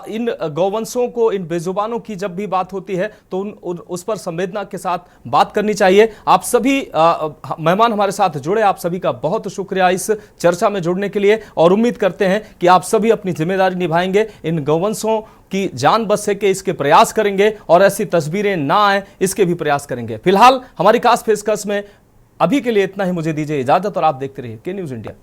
[SPEAKER 10] इन गौवंशों को, इन बेजुबानों की जब भी बात होती है तो उस पर संवेदना के साथ बात करनी चाहिए। आप सभी मेहमान हमारे साथ जुड़े, आप सभी का बहुत शुक्रिया इस चर्चा में जुड़ने के लिए, और उम्मीद करते हैं कि आप सभी अपनी जिम्मेदारी निभाएंगे, इन गौवंशों की जान बच सके इसके प्रयास करेंगे और ऐसी तस्वीरें ना आए इसके भी प्रयास करेंगे। फिलहाल हमारी खास पेशकश में अभी के लिए इतना ही, मुझे दीजिए इजाजत और आप देखते रहिए के न्यूज़ इंडिया।